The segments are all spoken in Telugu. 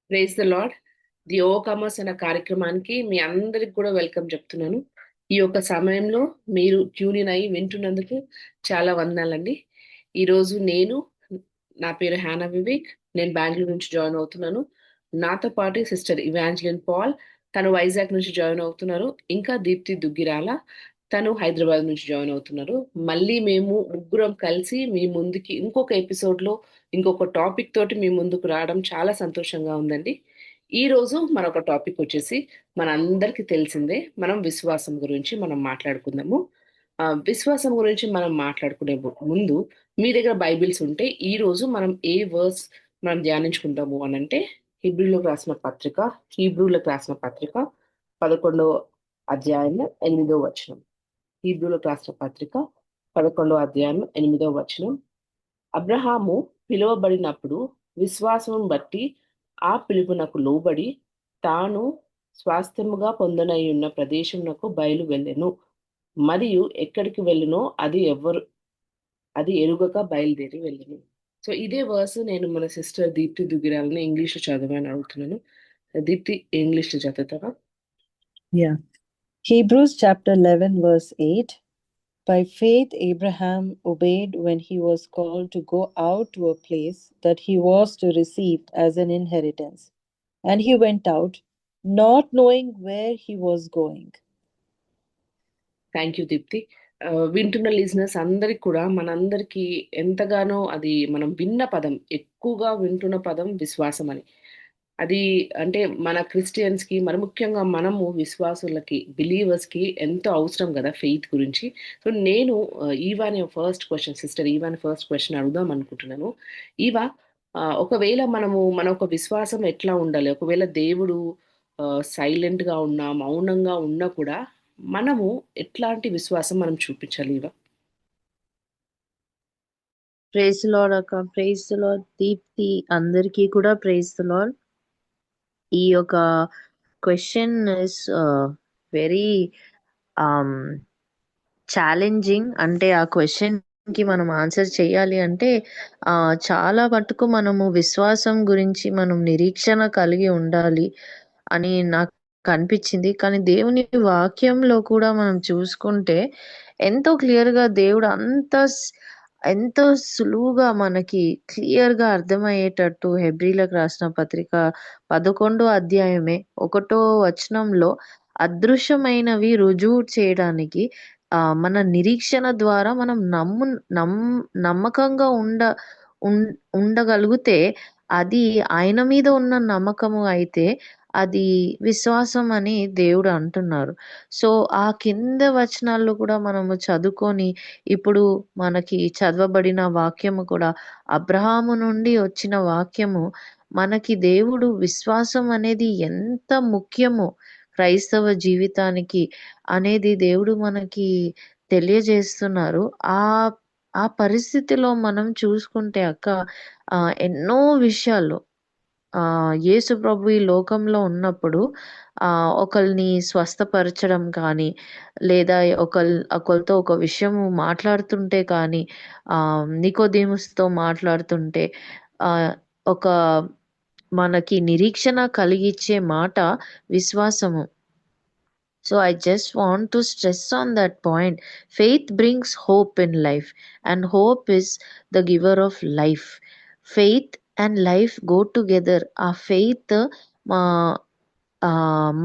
Praise the lord. The overcomers అనే కార్యక్రమానికి మీ అందరికి కూడా వెల్కమ్ చెప్తున్నాను. ఈ యొక్క సమయంలో మీరు ట్యూన్ ఇన్ అయ్యి వింటున్నందుకు చాలా వందనాలండి. ఈరోజు నా పేరు హ్యానా వివేక్. నేను బెంగళూరు నుంచి జాయిన్ అవుతున్నాను. నాతో పాటు సిస్టర్ ఇవాంజలిన్ పాల్, తను వైజాగ్ నుంచి జాయిన్ అవుతున్నారు. ఇంకా దీప్తి దుగ్గిరాల, తను హైదరాబాద్ నుంచి జాయిన్ అవుతున్నారు. మళ్ళీ మేము ముగ్గురం కలిసి మీ ముందుకి ఇంకొక ఎపిసోడ్లో ఇంకొక టాపిక్ తోటి మీ ముందుకు రావడం చాలా సంతోషంగా ఉందండి. ఈ రోజు మరొక టాపిక్ వచ్చేసి మనందరికీ తెలిసిందే, మనం విశ్వాసం గురించి మనం మాట్లాడుకుందాము. విశ్వాసం గురించి మనం మాట్లాడుకునే ముందు మీ దగ్గర బైబిల్స్ ఉంటే ఈ రోజు మనం ఏ వర్స్ మనం ధ్యానించుకుంటాము అని అంటే హీబ్రూలకు రాసిన పత్రిక 11వ అధ్యాయం 8వ వచనం. హీబ్రూలకు రాసిన పత్రిక 11వ అధ్యాయం 8వ వచనం. అబ్రహాము పిలువబడినప్పుడు విశ్వాసమును బట్టి ఆ పిలుపునకు లోబడి తాను స్వాస్థ్యముగా పొందనయ్యున్న ప్రదేశమునకు బయలు వెళ్ళెను. మరియు ఎక్కడికి వెళ్ళునో అది ఎరుగక బయలుదేరి వెళ్ళెను. సో ఇదే వర్స్ నేను మన సిస్టర్ దీప్తి దుగ్గిరాలని ఇంగ్లీష్లో చదవని అడుగుతున్నాను. దీప్తి ఇంగ్లీష్లో చదువుతావా? Yeah. Hebrews chapter 11 verse 8. By faith Abraham obeyed when he was called to go out to a place that he was to receive as an inheritance. And he went out, not knowing where he was going. Thank you Deepthi. వింటున్న లిజనర్స్ అందరికి కూడా మనందరికీ ఎంతగానో అది మనం విన్న పదం, ఎక్కువగా వింటున్న పదం విశ్వాసం అని. అది అంటే మన క్రిస్టియన్స్కి, మరి ముఖ్యంగా మనము విశ్వాసులకి, బిలీవర్స్కి ఎంతో అవసరం కదా ఫెయిత్ గురించి. సో నేను సిస్టర్ ఈవాని ఫస్ట్ క్వశ్చన్ అడుగుదాం అనుకుంటున్నాను. ఈవా, ఒకవేళ మన ఒక విశ్వాసం ఎట్లా ఉండాలి? ఒకవేళ దేవుడు సైలెంట్గా ఉన్నా, మౌనంగా ఉన్నా కూడా మనము ఎట్లాంటి విశ్వాసం మనం చూపించాలి ఇవా? ప్రైజ్ లార్డ్ అక్క, ప్రైజ్ లార్డ్ దీప్తి, అందరికీ కూడా ప్రైజ్ లార్డ్. ఈ యొక్క క్వశ్చన్ ఇస్ వెరీ ఛాలెంజింగ్. అంటే ఆ క్వశ్చన్ కి మనం ఆన్సర్ చేయాలి అంటే చాలా మటుకు మనము విశ్వాసం గురించి మనం నిరీక్షణ కలిగి ఉండాలి అని నాకు కనిపించింది. కానీ దేవుని వాక్యంలో కూడా మనం చూసుకుంటే ఎంతో క్లియర్ గా దేవుడు ఎంతో సులువుగా మనకి క్లియర్ గా అర్థమయ్యేటట్టు హెబ్రీలకు రాసిన పత్రిక 11వ అధ్యాయమే 1వ వచనంలో అదృశ్యమైనవి రుజువు చేయడానికి మన నిరీక్షణ ద్వారా మనం నమ్మకంగా ఉండగలిగితే అది ఆయన మీద ఉన్న నమ్మకము అయితే అది విశ్వాసం అని దేవుడు అంటున్నారు. సో ఆ కింద వచనాల్లో కూడా మనము చదువుకొని ఇప్పుడు మనకి చదవబడిన వాక్యము కూడా అబ్రహాము నుండి వచ్చిన వాక్యము మనకి దేవుడు విశ్వాసం అనేది ఎంత ముఖ్యమో క్రైస్తవ జీవితానికి అనేది దేవుడు మనకి తెలియజేస్తున్నారు. ఆ పరిస్థితిలో మనం చూసుకుంటే అక్క ఎన్నో విషయాలు యేసు ప్రభు ఈ లోకంలో ఉన్నప్పుడు ఒకరిని స్వస్థపరచడం కానీ, లేదా ఒకరితో ఒక విషయం మాట్లాడుతుంటే కానీ, నికోదేముస్తో మాట్లాడుతుంటే ఒక మనకి నిరీక్షణ కలిగించే మాట విశ్వాసము. So I just want to stress on that point. Faith brings hope in life, and hope is the giver of life. Faith and life go together. ఆ ఫెయిత్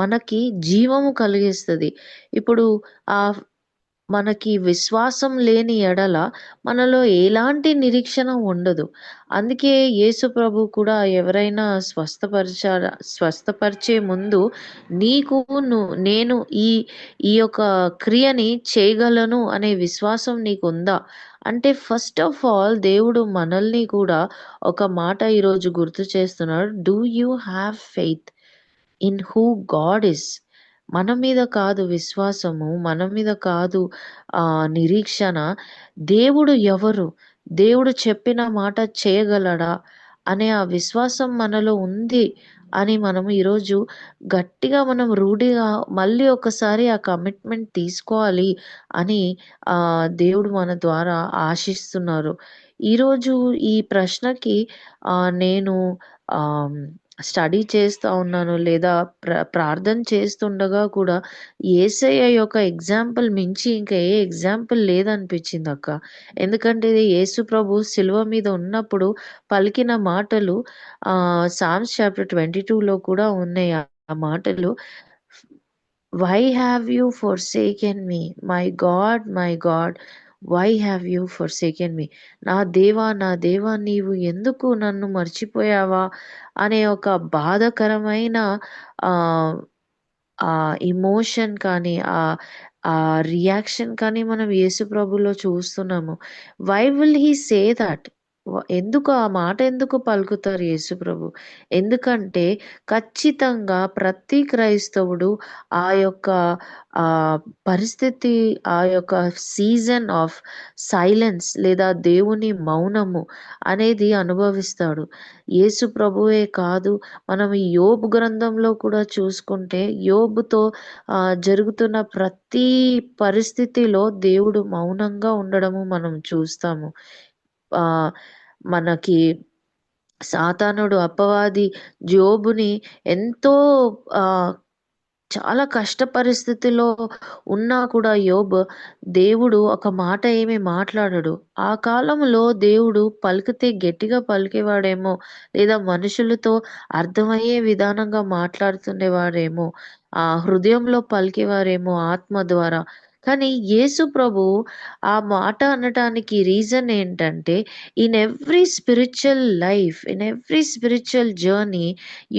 మనకి జీవము కలిగిస్తుంది. ఇప్పుడు ఆ మనకి విశ్వాసం లేని ఎడల మనలో ఎలాంటి నిరీక్షణ ఉండదు. అందుకే యేసు ప్రభు కూడా ఎవరైనా స్వస్థపరిచే ముందు నేను ఈ యొక్క క్రియని చేయగలను అనే విశ్వాసం నీకుందా అంటే, ఫస్ట్ ఆఫ్ ఆల్ దేవుడు మనల్ని కూడా ఒక మాట ఈరోజు గుర్తు చేస్తున్నాడు. Do you have faith in who God is? మన మీద కాదు విశ్వాసము, మన మీద కాదు నిరీక్షణ. దేవుడు ఎవరు, దేవుడు చెప్పిన మాట చేయగలడా అనే ఆ విశ్వాసం మనలో ఉంది అని మనం ఈరోజు గట్టిగా మనం రూఢిగా మళ్ళీ ఒకసారి ఆ కమిట్మెంట్ తీసుకోవాలి అని దేవుడు మన ద్వారా ఆశిస్తున్నారు. ఈరోజు ఈ ప్రశ్నకి నేను స్టడీ చేస్తా ఉన్నాను లేదా ప్రార్థన చేస్తుండగా కూడా యేసయ్య యొక్క ఎగ్జాంపుల్ మించి ఇంకా ఏ ఎగ్జాంపుల్ లేదనిపించింది అక్క. ఎందుకంటే ఇది యేసు ప్రభు సిలువ మీద ఉన్నప్పుడు పలికిన మాటలు సామ్స్ చాప్టర్ 22లో కూడా ఉన్నాయి ఆ మాటలు. Why have you forsaken me my god why have you forsaken me, నా దేవా నా దేవా నీవు ఎందుకు నన్ను మర్చిపోయావా అనే ఒక బాధకరమైన ఆ ఆ ఇమోషన్ కానీ ఆ రియాక్షన్ కానీ మనం యేసు ప్రభులో చూస్తున్నాము. Why will he say that? ఎందుకు ఆ మాట ఎందుకు పలుకుతారు యేసు ప్రభు? ఎందుకంటే ఖచ్చితంగా ప్రతి క్రైస్తవుడు ఆ యొక్క ఆ పరిస్థితి, ఆ యొక్క సీజన్ ఆఫ్ సైలెన్స్ లేదా దేవుని మౌనము అనేది అనుభవిస్తాడు. యేసు ప్రభువే కాదు, మనం ఈ యోబు గ్రంథంలో కూడా చూసుకుంటే యోబుతో జరుగుతున్న ప్రతి పరిస్థితిలో దేవుడు మౌనంగా ఉండడము మనం చూస్తాము. ఆ మనకి సాతానుడు అపవాది యోబుని ఎంతో ఆ చాలా కష్ట పరిస్థితిలో ఉన్నా కూడా దేవుడు ఒక మాట ఏమి మాట్లాడడు. ఆ కాలంలో దేవుడు పలికితే గట్టిగా పలికేవాడేమో, లేదా మనుషులతో అర్థమయ్యే విధానంగా మాట్లాడుతుండేవాడేమో, ఆ హృదయంలో పలికేవారేమో ఆత్మ ద్వారా. కానీ యేసు ప్రభు ఆ మాట అనటానికి రీజన్ ఏంటంటే, in every spiritual life, in every spiritual journey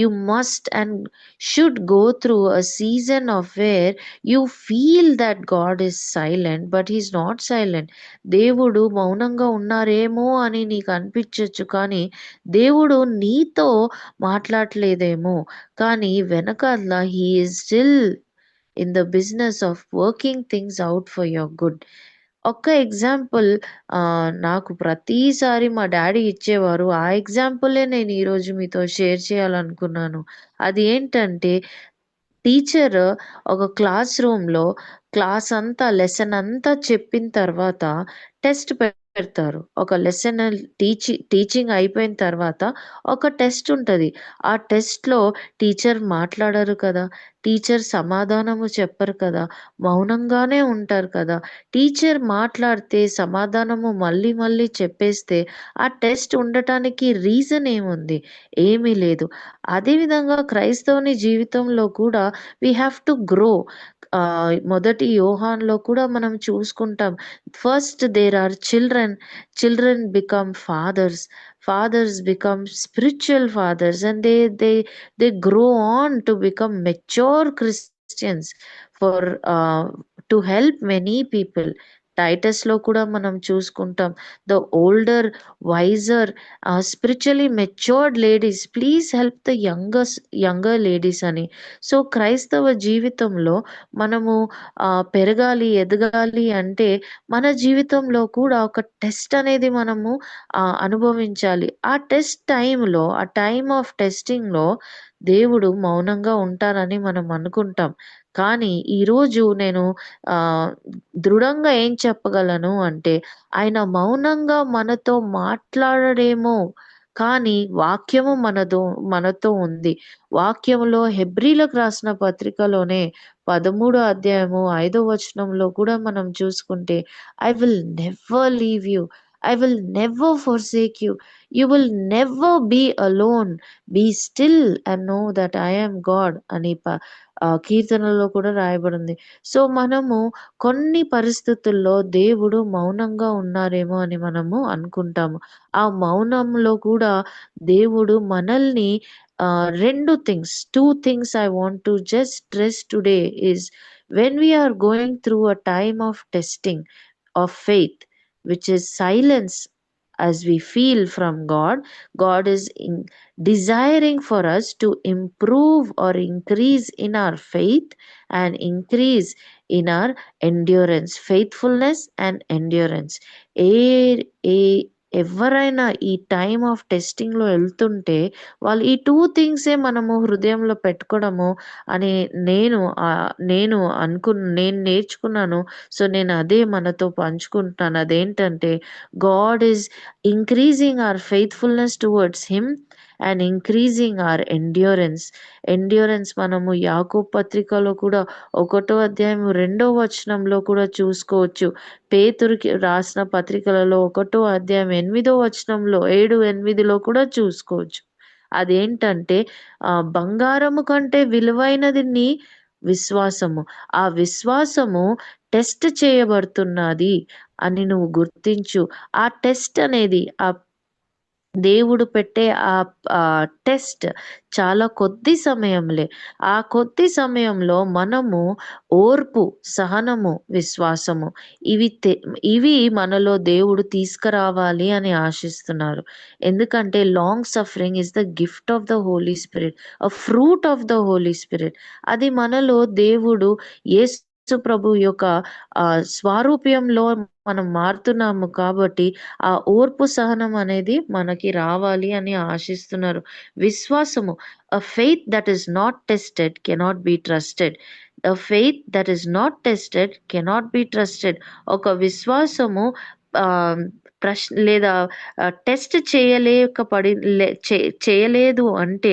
you must and should go through a season of where you feel that God is silent, but he's not silent. దేవుడు మౌనంగా ఉన్నారేమో అని నీకు అనిపించవచ్చు, కానీ దేవుడు నీతో మాట్లాడలేదేమో, కానీ వెనకాల he is still in the business of working things out for your good. ఒక్క ఎగ్జాంపుల్ నాకు ప్రతిసారి మా డాడీ ఇచ్చేవారు. ఆ ఎగ్జాంపులే నేను ఈరోజు మీతో షేర్ చేయాలనుకున్నాను. అది ఏంటంటే, టీచర్ ఒక క్లాస్ రూమ్‌లో క్లాస్ అంతా లెసన్ అంతా చెప్పిన తర్వాత టెస్ట్ పెడతారు. ఒక లెసన్ టీచింగ్ అయిపోయిన తర్వాత ఒక టెస్ట్ ఉంటది. ఆ టెస్ట్‌లో టీచర్ మాట్లాడరు కదా! టీచర్ సమాధానము చెప్పరు కదా! మౌనంగానే ఉంటారు కదా! టీచర్ మాట్లాడితే సమాధానము మళ్ళీ మళ్ళీ చెప్పేస్తే ఆ టెస్ట్ ఉండటానికి రీజన్ ఏముంది? ఏమీ లేదు. అదేవిధంగా క్రైస్తవుని జీవితంలో కూడా వి హ్యావ్ టు గ్రో. మొదటి యోహాన్‌లో కూడా మనం చూసుకుంటాం. First there are children become fathers, fathers become spiritual fathers, and they grow on to become mature Christians for to help many people. టైటస్‌లో కూడా మనం చూసుకుంటాం. The older, wiser, spiritually matured ladies please help the younger ladies అని. సో క్రైస్తవ జీవితంలో మనము పెరగాలి, ఎదగాలి అంటే మన జీవితంలో కూడా ఒక టెస్ట్ అనేది మనము అనుభవించాలి. ఆ టెస్ట్ టైంలో, ఆ టైమ్ ఆఫ్ టెస్టింగ్‌లో దేవుడు మౌనంగా ఉంటారని మనం అనుకుంటాం. కానీ ఈరోజు నేను దృఢంగా ఏం చెప్పగలను అంటే, ఆయన మౌనంగా మనతో మాట్లాడడేమో, కానీ వాక్యము మనతో ఉంది. వాక్యములో హెబ్రీలకు రాసిన పత్రికలోనే 13 అధ్యాయము 5వ వచనంలో కూడా మనం చూసుకుంటే, I will never leave you, I will never forsake you. You will never be alone. Be still and know that I am God అని కీర్తనలో కూడా రాయబడింది. సో మనము కొన్ని పరిస్థితుల్లో దేవుడు మౌనంగా ఉన్నారేమో అని మనము అనుకుంటాము. ఆ మౌనంలో కూడా దేవుడు మనల్ని two things I want to just stress today is, when we are going through a time of testing of faith, which is silence as we feel from God, God is desiring for us to improve or increase in our faith and increase in our endurance, faithfulness and endurance. ఎవరైనా ఈ టైమ్ ఆఫ్ టెస్టింగ్‌లో వెళ్తుంటే వాళ్ళు ఈ 2 థింగ్సే మనము హృదయంలో పెట్టుకోవడము అని నేను నేర్చుకున్నాను. సో నేను అదే మనతో పంచుకుంటున్నాను. అదేంటంటే, God is increasing our faithfulness towards him and increasing our endurance మనము యాకోబు పత్రికలో కూడా 1వ అధ్యాయం 2వ వచనంలో కూడా చూసుకోవచ్చు. పేతురుకి రాసిన పత్రికలలో 1వ అధ్యాయం 8వ వచనంలో 7-8లో కూడా చూసుకోవచ్చు. అదేంటంటే బంగారము కంటే విలువైనది నీ విశ్వాసము. ఆ విశ్వాసము టెస్ట్ చేయబడుతున్నది అని నువ్వు గుర్తించు. ఆ టెస్ట్ అనేది దేవుడు పెట్టే ఆ టెస్ట్ చాలా కొద్ది సమయంలే. ఆ కొద్ది సమయంలో మనము ఓర్పు, సహనము, విశ్వాసము ఇవి మనలో దేవుడు తీసుకురావాలి అని ఆశిస్తున్నారు. ఎందుకంటే long suffering is the gift of the Holy Spirit, a fruit of the Holy Spirit. అది మనలో దేవుడు యేసు ప్రభు యొక్క స్వారూప్యంలో మనం మారుతున్నాము కాబట్టి ఆ ఓర్పు సహనం అనేది మనకి రావాలి అని ఆశిస్తున్నారు. విశ్వాసము, a faith that is not tested cannot be trusted. A faith that is not tested cannot be trusted. ఒక విశ్వాసము లేదా టెస్ట్ చేయలేదు అంటే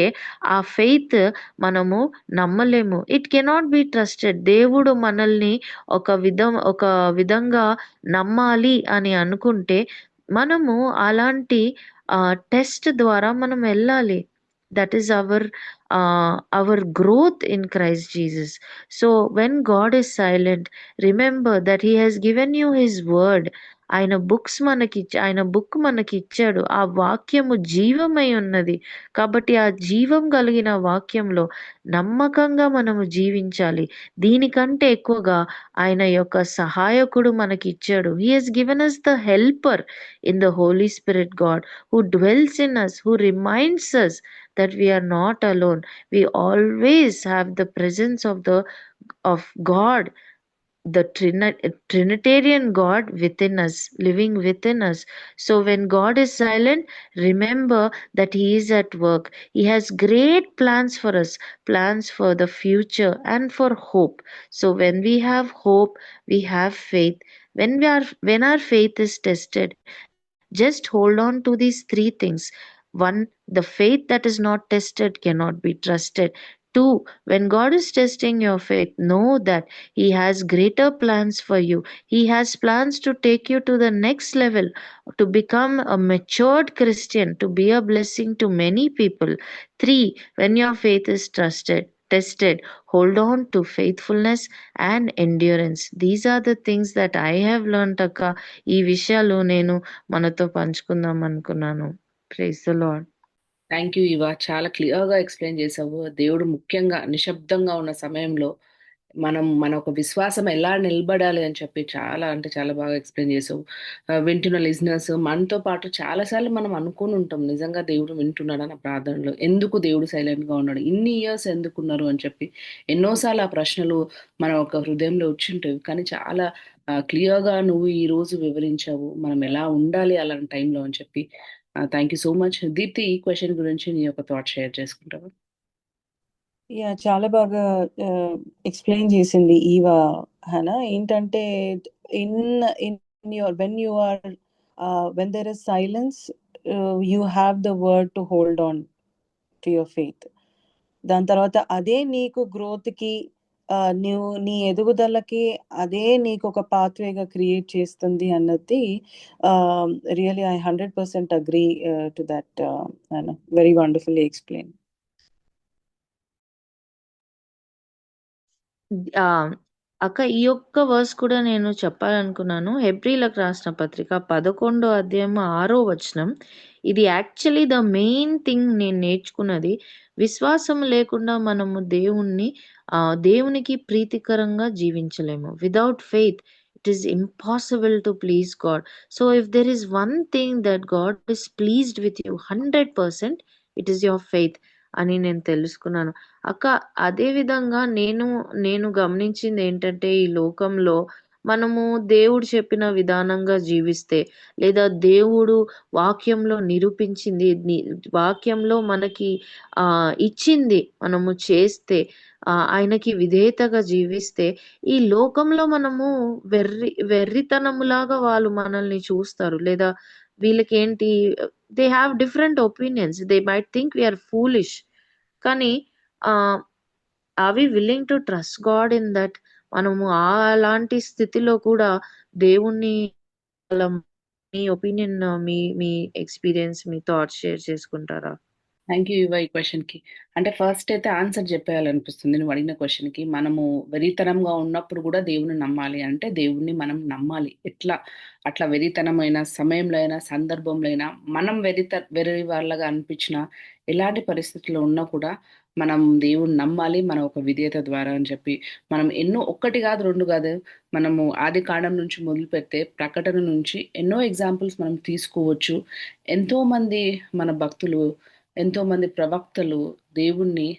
ఆ ఫెయిత్ మనము నమ్మలేము. It cannot be trusted. దేవుడు మనల్ని ఒక విధంగా నమ్మాలి అని అనుకుంటే మనము అలాంటి టెస్ట్ ద్వారా మనం వెళ్ళాలి. That is our growth in Christ Jesus. So when God is silent, remember that he has given you his word. ఆయన బుక్ మనకి ఇచ్చాడు. ఆ వాక్యము జీవమై ఉన్నది కాబట్టి ఆ జీవం కలిగిన వాక్యంలో నమ్మకంగా మనము జీవించాలి. దీనికంటే ఎక్కువగా ఆయన యొక్క సహాయకుడు మనకి ఇచ్చాడు. He has given us the helper in the Holy Spirit God who dwells in us, who reminds us that we are not alone. We always have the presence of God, the Trinitarian God within us, living within us. So when God is silent, remember that he is at work. He has great plans for us, plans for the future and for hope. So when we have hope, we have faith. When our faith is tested, just hold on to these 3 things. 1, the faith that is not tested cannot be trusted. 2, when God is testing your faith, know that he has greater plans for you. He has plans to take you to the next level, to become a matured Christian, to be a blessing to many people. 3, when your faith is tested, hold on to faithfulness and endurance. These are the things that I have learned akka. ఈ విషయాలు నేను మనతో పంచుకుందాం అనుకున్నాను. Praise the Lord. Thank you Eva, చాలా క్లియర్గా ఎక్స్ప్లెయిన్ చేసావు. దేవుడు ముఖ్యంగా నిశ్శబ్దంగా ఉన్న సమయంలో మన ఒక విశ్వాసం ఎలా నిలబడాలి అని చెప్పి చాలా అంటే చాలా బాగా ఎక్స్ప్లెయిన్ చేసావు. వింటున్న లిజనర్స్ మనతో పాటు చాలాసార్లు మనం అనుకుని ఉంటాం, నిజంగా దేవుడు వింటున్నాడు అన్న ప్రార్థనలో, ఎందుకు దేవుడు సైలెంట్గా ఉన్నాడు, ఇన్ని ఇయర్స్ ఎందుకున్నారు అని చెప్పి ఎన్నోసార్లు ఆ ప్రశ్నలు మన ఒక హృదయంలో వచ్చింటాయి. కానీ చాలా క్లియర్గా నువ్వు ఈ రోజు వివరించావు మనం ఎలా ఉండాలి అలాంటి టైంలో అని చెప్పి. Thank you so much. Deepthi, ఈ క్వశ్చన్ గురించి నీ యొక్క థాట్ షేర్ చేసుకుంటావా? చాలా బాగా ఎక్స్ప్లెయిన్ చేసింది ఈవా హనా. ఏంటంటే when there is silence, you have the word to hold on to your faith. దాని తర్వాత అదే నీకు గ్రోత్కి, నీ ఎదుగుదలకి అదే నీకు ఒక పాత్వేగా క్రియేట్ చేస్తుంది అన్నది really I 100% agree to that. Very wonderfully explained. అక్క, ఈ ఒక్క వర్స్ కూడా నేను చెప్పాలనుకున్నాను. హెబ్రీలకు రాసిన పత్రిక 11వ అధ్యాయం 6వ వచనం. ఇది యాక్చువల్లీ ద మెయిన్ థింగ్ నేను నేర్చుకున్నది. విశ్వాసం లేకుండా మనము దేవునికి ప్రీతికరంగా జీవించలేము. Without faith it is impossible to please God. So if there is one thing that God is pleased with you 100%, it is your faith అని నేను తెలుసుకున్నాను. అక్క, అదే విధంగా నేను గమనించింది ఏంటంటే, ఈ లోకంలో మనము దేవుడు చెప్పిన విధానంగా జీవిస్తే, లేదా దేవుడు వాక్యంలో నిరూపించింది, వాక్యంలో మనకి ఇచ్చింది మనము చేస్తే, ఆయనకి విధేయతగా జీవిస్తే, ఈ లోకంలో మనము వెర్రితనములాగా వాళ్ళు మనల్ని చూస్తారు, లేదా వీళ్ళకేంటి, they have different opinions. They might think we're foolish. కానీ are we willing to trust God in that? మనము అలాంటి స్థితిలో కూడా దేవుణ్ణి మీ ఒపీనియన్, మీ మీ ఎక్స్పీరియన్స్, మీ థాట్స్ షేర్ చేసుకుంటారా? థ్యాంక్ యూ ఈ క్వశ్చన్కి. అంటే ఫస్ట్ అయితే ఆన్సర్ చెప్పేయాలనిపిస్తుంది నువ్వు అడిగిన క్వశ్చన్కి. మనము వెరితనంగా ఉన్నప్పుడు కూడా దేవుని నమ్మాలి అంటే దేవుణ్ణి మనం నమ్మాలి. అట్లా వెరితనమైన సమయంలో అయినా సందర్భంలో అయినా మనం వెర్రి వాళ్ళగా అనిపించిన ఎలాంటి పరిస్థితుల్లో ఉన్నా కూడా మనం దేవుని నమ్మాలి మన ఒక విధేయత ద్వారా అని చెప్పి మనం ఎన్నో, ఒక్కటి కాదు రెండు కాదు, మనము ఆది కాండం నుంచి మొదలు పెడితే ప్రకటన నుంచి ఎన్నో ఎగ్జాంపుల్స్ మనం తీసుకోవచ్చు. ఎంతో మంది మన భక్తులు, ఎంతో మంది ప్రవక్తలు దేవుణ్ణి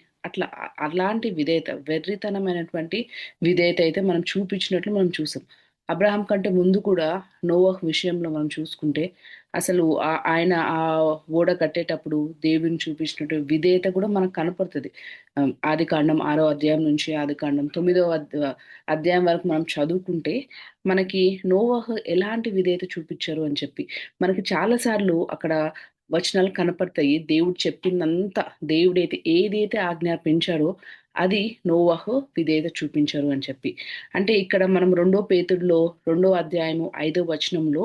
అలాంటి విధేయత, వెర్రితనమైనటువంటి విధేయత అయితే మనం చూపించినట్లు మనం చూసాం. అబ్రహాం కంటే ముందు కూడా నోవహ్ విషయంలో మనం చూసుకుంటే అసలు ఆయన ఆ ఓడ కట్టేటప్పుడు దేవుని చూపించినట్టు విధేయత కూడా మనకు కనపడుతుంది. ఆది కాండం 6వ అధ్యాయం నుంచి ఆది కాండం 9వ అధ్యాయం వరకు మనం చదువుకుంటే మనకి నోవహ్ ఎలాంటి విధేయత చూపించారు అని చెప్పి మనకి చాలా సార్లు అక్కడ వచనాలు కనపడతాయి. దేవుడు చెప్పిందంతా, దేవుడైతే ఏదైతే ఆజ్ఞాపించారో అది నోవహు విధేయత చూపించారు అని చెప్పి. అంటే ఇక్కడ మనం 2 పేతురులో 2వ అధ్యాయము 5వ వచనంలో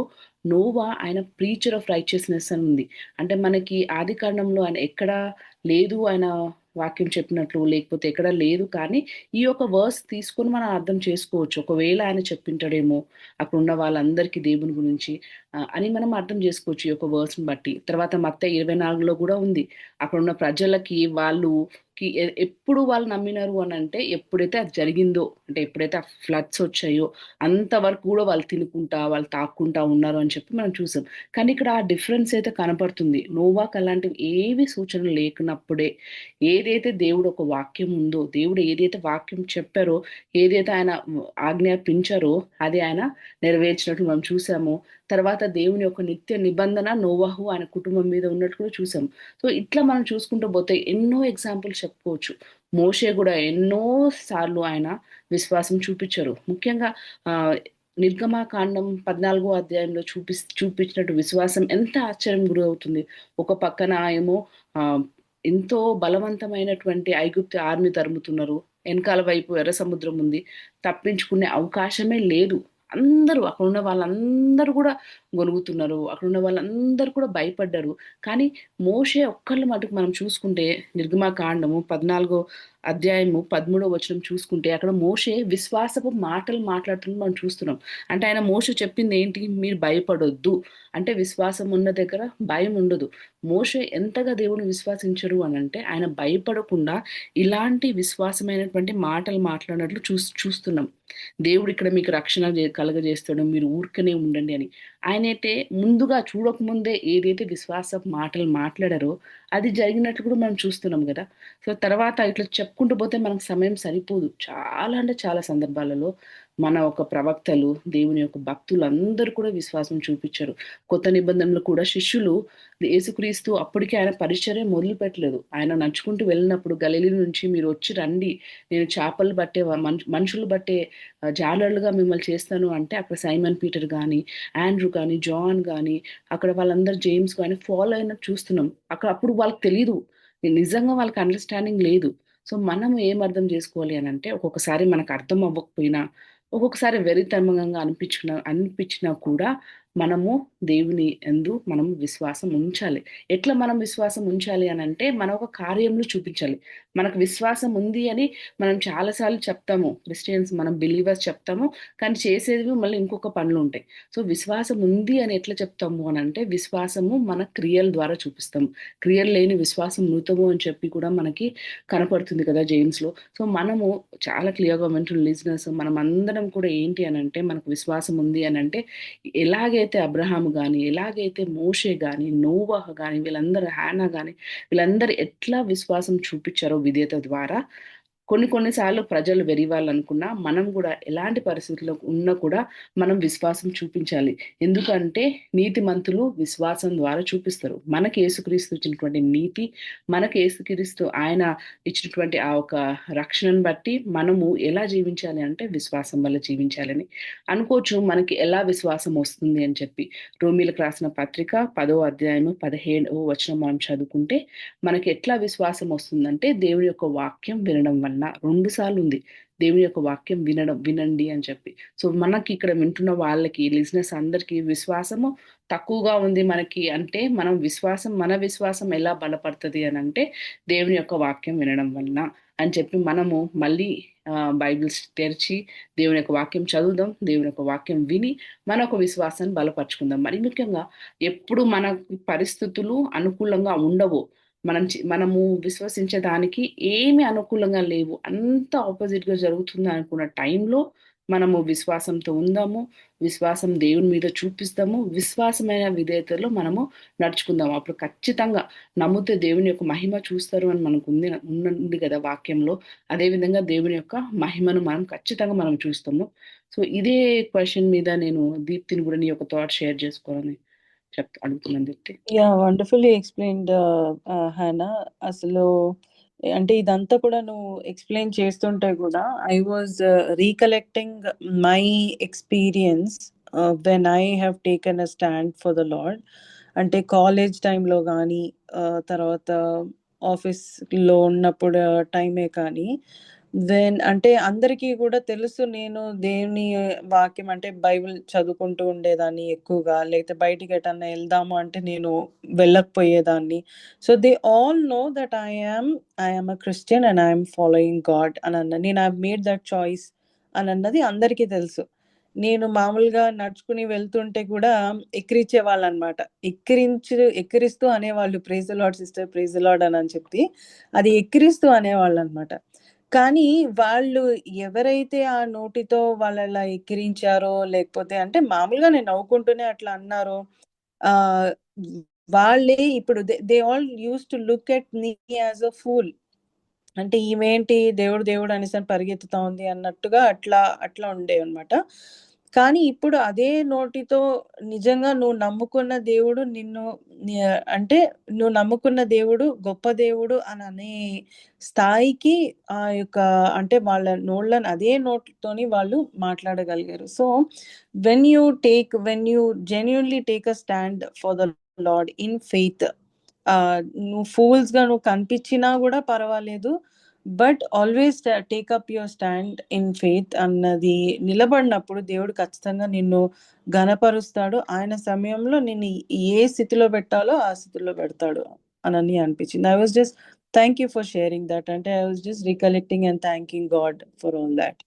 నోవా ఆయన ప్రీచర్ ఆఫ్ రైచియస్నెస్ అని ఉంది. అంటే మనకి ఆది కాండంలో ఆయన ఎక్కడా లేదు, ఆయన వాక్యం చెప్పినట్లు లేకపోతే ఎక్కడ లేదు. కానీ ఈ యొక్క వర్స్ తీసుకొని మనం అర్థం చేసుకోవచ్చు. ఒకవేళ ఆయన చెప్పింటాడేమో అక్కడ ఉన్న వాళ్ళందరికీ దేవుని గురించి అని మనం అర్థం చేసుకోవచ్చు ఈ యొక్క వర్స్ని బట్టి. తర్వాత మత్తయి 24లో కూడా ఉంది, అక్కడ ఉన్న ప్రజలకి ఎప్పుడు వాళ్ళు నమ్మినారు అని అంటే ఎప్పుడైతే అది జరిగిందో, అంటే ఎప్పుడైతే ఆ ఫ్లడ్స్ వచ్చాయో అంతవరకు కూడా వాళ్ళు తినుకుంటా వాళ్ళు తాక్కుంటా ఉన్నారు అని చెప్పి మనం చూసాం. కానీ ఇక్కడ ఆ డిఫరెన్స్ అయితే కనపడుతుంది. నోవాకు అలాంటివి ఏవి సూచనలు లేకున్నప్పుడే ఏదైతే దేవుడు ఒక వాక్యం ఉందో, దేవుడు ఏదైతే వాక్యం చెప్పారో, ఏదైతే ఆయన ఆజ్ఞాపించారో అది ఆయన నెరవేర్చినట్లు మనం చూసాము. తర్వాత దేవుని యొక్క నిత్య నిబంధన నోవాహు ఆయన కుటుంబం మీద ఉన్నట్టు కూడా చూసాం. సో ఇట్లా మనం చూసుకుంటూ పోతే ఎన్నో ఎగ్జాంపుల్స్ చెప్పుకోవచ్చు. మోషే కూడా ఎన్నో సార్లు ఆయన విశ్వాసం చూపించారు. ముఖ్యంగా నిర్గమాకాండం 14వ అధ్యాయంలో చూపించినట్టు విశ్వాసం ఎంత ఆశ్చర్యం గురి అవుతుంది. ఒక పక్కన ఏమో ఎంతో బలవంతమైనటువంటి ఐగుప్తు ఆర్మీ తరుముతున్నారు, వెనకాల వైపు ఎర్ర సముద్రం ఉంది, తప్పించుకునే అవకాశమే లేదు. అందరూ అక్కడ ఉన్న వాళ్ళందరూ కూడా గొనుగుతున్నారు, అక్కడ ఉన్న వాళ్ళందరూ కూడా భయపడ్డారు. కానీ మోషే ఒక్కళ్ళ మటుకు మనం చూసుకుంటే నిర్గమాకాండము 14వ అధ్యాయము 13వ వచనం చూసుకుంటే అక్కడ మోషే విశ్వాసపు మాటలు మాట్లాడుతున్న మనం చూస్తున్నాం. అంటే ఆయన మోషే చెప్పింది ఏంటి, మీరు భయపడొద్దు అంటే విశ్వాసం ఉన్న దగ్గర భయం ఉండదు. మోషే ఎంతగా దేవుని విశ్వసించరు అని అంటే ఆయన భయపడకుండా ఇలాంటి విశ్వాసమైనటువంటి మాటలు మాట్లాడినట్లు చూస్తున్నాం. దేవుడు ఇక్కడ మీకు రక్షణ కలగజేస్తాడు, మీరు ఊరికనే ఉండండి అని. ఆయనైతే ముందుగా చూడకముందే ఏదైతే విశ్వాస మాటలు మాట్లాడారో అది జరిగినట్లు కూడా మనం చూస్తున్నాం కదా. సో తర్వాత ఇట్లా చెప్పుకుంటూ పోతే మనకు సమయం సరిపోదు. చాలా అంటే చాలా సందర్భాలలో మన ఒక ప్రవక్తలు, దేవుని యొక్క భక్తులు అందరూ కూడా విశ్వాసం చూపించారు. కొత్త నిబంధనలు కూడా శిష్యులు యేసుక్రీస్తు అప్పటికే ఆయన పరిచర్య మొదలు పెట్టలేదు. ఆయన నడుచుకుంటూ వెళ్ళినప్పుడు గలిలీ నుంచి మీరు వచ్చి రండి, నేను చేపలు పట్టే మనుషులు బట్టే జాలర్లుగా మిమ్మల్ని చేస్తాను అంటే అక్కడ సైమన్ పీటర్ కానీ, ఆండ్రూ కానీ, జాన్ కానీ, అక్కడ వాళ్ళందరూ జేమ్స్ కానీ ఫాలో అయినట్టు చూస్తున్నాం. అప్పుడు వాళ్ళకి తెలీదు, నిజంగా వాళ్ళకి అండర్స్టాండింగ్ లేదు. సో మనం ఏం అర్థం చేసుకోవాలి అని అంటే ఒక్కొక్కసారి మనకు అర్థం అవ్వకపోయినా, ఒక్కొక్కసారి వెరితనంగా అనిపించినా కూడా మనము దేవుని యందు మనం విశ్వాసం ఉంచాలి. ఎట్లా మనం విశ్వాసం ఉంచాలి అని అంటే మన ఒక కార్యంలో చూపించాలి. మనకు విశ్వాసం ఉంది అని మనం చాలాసార్లు చెప్తాము, క్రిస్టియన్స్ మనం బిలీవర్స్ చెప్తాము, కానీ చేసేవి మళ్ళీ ఇంకొక పనులు ఉంటాయి. సో విశ్వాసం ఉంది అని ఎట్లా చెప్తాము అని అంటే విశ్వాసము మన క్రియల ద్వారా చూపిస్తాము. క్రియలు లేని విశ్వాసం మృతము అని చెప్పి కూడా మనకి కనపడుతుంది కదా జేమ్స్లో. సో మనము చాలా క్లియర్గా వింటున్న లిజనర్స్ మనం అందరం కూడా ఏంటి అని అంటే మనకు విశ్వాసం ఉంది అని అంటే ఎలాగైతే అబ్రహాము కానీ, ఎలాగైతే మోషే కానీ, నోవహ్ కానీ, వీళ్ళందరూ హానా కానీ, వీళ్ళందరూ ఎట్లా విశ్వాసం చూపించారో విధేయత ద్వారా కొన్నిసార్లు ప్రజలు వెరివాళ్ళనుకున్నా మనం కూడా ఎలాంటి పరిస్థితుల్లో ఉన్నా కూడా మనం విశ్వాసం చూపించాలి. ఎందుకంటే నీతిమంతులు విశ్వాసం ద్వారా చూపిస్తారు. మనకి యేసుక్రీస్తు ఇచ్చినటువంటి నీతి, మనకి యేసుక్రీస్తు ఆయన ఇచ్చినటువంటి ఆ ఒక రక్షణను బట్టి మనము ఎలా జీవించాలి అంటే విశ్వాసం వల్ల జీవించాలని అనుకోవచ్చు. మనకి ఎలా విశ్వాసం వస్తుంది అని చెప్పి రోమీలకు రాసిన పత్రిక 10వ అధ్యాయము 17వ వచనం మనం చదువుకుంటే మనకి ఎట్లా విశ్వాసం వస్తుందంటే దేవుని యొక్క వాక్యం వినడం వలన. 2 సార్లు ఉంది దేవుని యొక్క వాక్యం వినండి అని చెప్పి. సో మనకి ఇక్కడ వింటున్న వాళ్ళకి లిజినెస్ అందరికీ విశ్వాసము తక్కువగా ఉంది మనకి అంటే మన విశ్వాసం ఎలా బలపడుతుంది అని అంటే దేవుని యొక్క వాక్యం వినడం వలన అని చెప్పి మనము మళ్ళీ బైబిల్స్ తెరిచి దేవుని యొక్క వాక్యం చదువుదాం, దేవుని యొక్క వాక్యం విని మన ఒక విశ్వాసాన్ని బలపరుచుకుందాం. మరి ముఖ్యంగా ఎప్పుడు మన పరిస్థితులు అనుకూలంగా ఉండవు, మనము విశ్వసించడానికి ఏమి అనుకూలంగా లేవు, అంత ఆపోజిట్గా జరుగుతుంది అనుకున్న టైంలో మనము విశ్వాసంతో ఉందాము, విశ్వాసం దేవుని మీద చూపిస్తాము, విశ్వాసమైన విధేయతలో మనము నడుచుకుందాము. అప్పుడు ఖచ్చితంగా నమ్మితే దేవుని యొక్క మహిమ చూస్తారు అని మనకు ఉంది కదా వాక్యంలో. అదేవిధంగా దేవుని యొక్క మహిమను ఖచ్చితంగా మనం చూస్తాము. సో ఇదే క్వశ్చన్ మీద నేను దీప్తిని కూడా నీ యొక్క థాట్ షేర్ చేసుకోవాలని అడుగుతున్నాను Deepti. Yeah, wonderfully explained, Hannah. అసలు అంటే ఇదంతా కూడా నువ్వు ఎక్స్ప్లెయిన్ చేస్తుంటే కూడా I was recollecting my experience when I have taken a stand for the lord. అంటే కాలేజ్ టైంలో కానీ తర్వాత ఆఫీస్లో ఉన్నప్పుడు టైమే కానీ అంటే అందరికీ కూడా తెలుసు నేను దేవుని వాక్యం అంటే బైబిల్ చదువుకుంటూ ఉండేదాన్ని ఎక్కువగా, లేకపోతే బయటికి ఎటన్నా వెళ్దాము అంటే నేను వెళ్ళకపోయేదాన్ని. So they all know that I'm a Christian and I'm following God అని నేను ఐ మేడ్ దట్ చాయిస్ అని అన్నది అందరికీ తెలుసు. నేను మామూలుగా నడుచుకుని వెళ్తుంటే కూడా ఎక్కిరించే వాళ్ళు అనమాట. ఎక్కిరిస్తూ అనేవాళ్ళు, praise the Lord sister, praise the Lord అని చెప్పి అది ఎక్కిరిస్తూ అనేవాళ్ళు అనమాట. కానీ వాళ్ళు ఎవరైతే ఆ నోటితో వాళ్ళలా ఎక్కిరించారో, లేకపోతే అంటే మామూలుగా నేను నవ్వుకుంటూనే అట్లా అన్నారో, వాళ్ళే ఇప్పుడు they all use to look at me as a fool. అంటే ఈమెంటి దేవుడు అనేసి పరిగెత్తుతా ఉంది అన్నట్టుగా అట్లా ఉండేవన్నమాట. కానీ ఇప్పుడు అదే నోటితో నిజంగా నువ్వు నమ్ముకున్న దేవుడు అంటే నువ్వు నమ్ముకున్న దేవుడు గొప్ప దేవుడు అని అనే స్థాయికి ఆ యొక్క అంటే వాళ్ళ నోళ్ళని అదే నోటితోని వాళ్ళు మాట్లాడగలిగారు. So when you genuinely take a stand for the Lord in faith, నువ్వు ఫూల్స్ గా నువ్వు కనిపించినా కూడా పర్వాలేదు, but always take up your stand in faith అన్నది నిలబడినప్పుడు దేవుడు ఖచ్చితంగా నిన్ను ఘనపరుస్తాడు. ఆయన సమయంలో నిన్ను ఏ స్థితిలో పెట్టాలో ఆ స్థితిలో పెడతాడు అని అనిపించింది. I was just thank you for sharing that. అంటే I was just recollecting and thanking God for all that.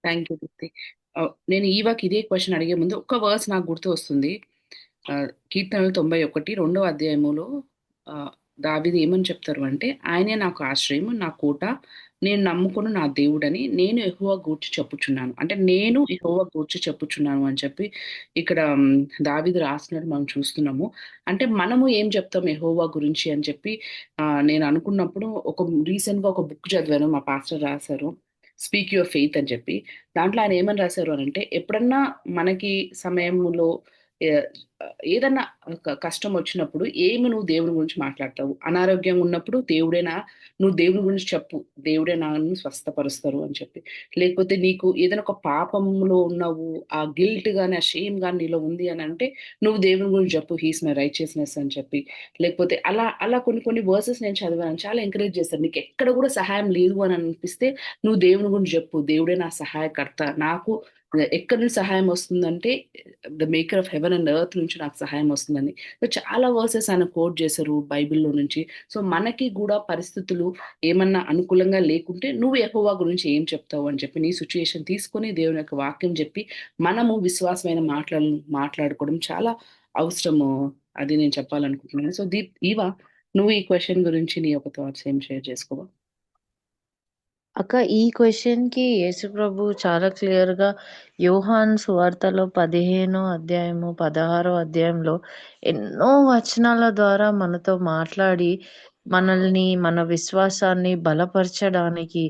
Thank you Deepti. నేను ఈవాకి ఇదే క్వశ్చన్ అడిగే ముందు ఒక వర్స్ నాకు గుర్తు వస్తుంది. కీర్తనలు 91 2వ అధ్యాయములో దావీదు ఏమని చెప్తారు అంటే, ఆయనే నాకు ఆశ్రయము, నా కోట, నేను నమ్ముకుని నా దేవుడని నేను యెహోవా గూర్చి చెప్పుచున్నాను. అంటే నేను యెహోవా గూర్చి చెప్పుచున్నాను అని చెప్పి ఇక్కడ దావీదు రాసినట్టు మనం చూస్తున్నాము. అంటే మనము ఏం చెప్తాం యెహోవా గురించి అని చెప్పి నేను అనుకున్నప్పుడు రీసెంట్గా ఒక బుక్ చదివాను, మా పాస్టర్ రాశారు, స్పీక్ యువర్ ఫెయిత్ అని చెప్పి. దాంట్లో ఆయన ఏమని రాశారు అని అంటే, ఎప్పుడన్నా మనకి సమయంలో ఏదన్నా కష్టం వచ్చినప్పుడు నువ్వు దేవుని గురించి మాట్లాడతావు, అనారోగ్యంగా ఉన్నప్పుడు నువ్వు దేవుని గురించి చెప్పు, దేవుడే నన్ను స్వస్థపరుస్తారు అని చెప్పి. లేకపోతే నీకు ఏదైనా ఒక పాపంలో ఉన్నావు, ఆ గిల్ట్ గాని ఆ షేమ్ గాని నీలో ఉంది అని అంటే నువ్వు దేవుని గురించి చెప్పు, హీస్ మై రైచియస్నెస్ అని చెప్పి. లేకపోతే అలా కొన్ని వర్సెస్ నేను చదివాను, చాలా ఎంకరేజ్ చేస్తారు. నీకు ఎక్కడ కూడా సహాయం లేదు అని అనిపిస్తే నువ్వు దేవుని గురించి చెప్పు, దేవుడే నా సహాయకర్త, నాకు ఎక్కడి నుంచి సహాయం వస్తుందంటే the maker of heaven and earth నుంచి నాకు సహాయం వస్తుందని. సో చాలా వర్సెస్ ఆయన కోట్ చేశారు బైబిల్లో నుంచి. సో మనకి కూడా పరిస్థితులు ఏమన్నా అనుకూలంగా లేకుంటే నువ్వు యెహోవా గురించి ఏం చెప్తావు అని చెప్పి నీ సిచ్యుయేషన్ తీసుకొని దేవుని యొక్క వాక్యం చెప్పి మనము విశ్వాసమైన మాట్లాడుకోవడం చాలా అవసరము. అది నేను చెప్పాలనుకుంటున్నాను. సో ఈవా, నువ్వు ఈ క్వశ్చన్ గురించి నీ యొక్క థాట్స్ ఏం షేర్ చేసుకోవా? అక్క, ఈ క్వశ్చన్‌కి యేసుప్రభు చాలా క్లియర్‌గా యోహాను సువార్తలో 15 అధ్యాయము, 16 అధ్యాయంలో ఎన్నో వచనాల ద్వారా మనతో మాట్లాడి మనల్ని మన విశ్వాసాన్ని బలపరచడానికి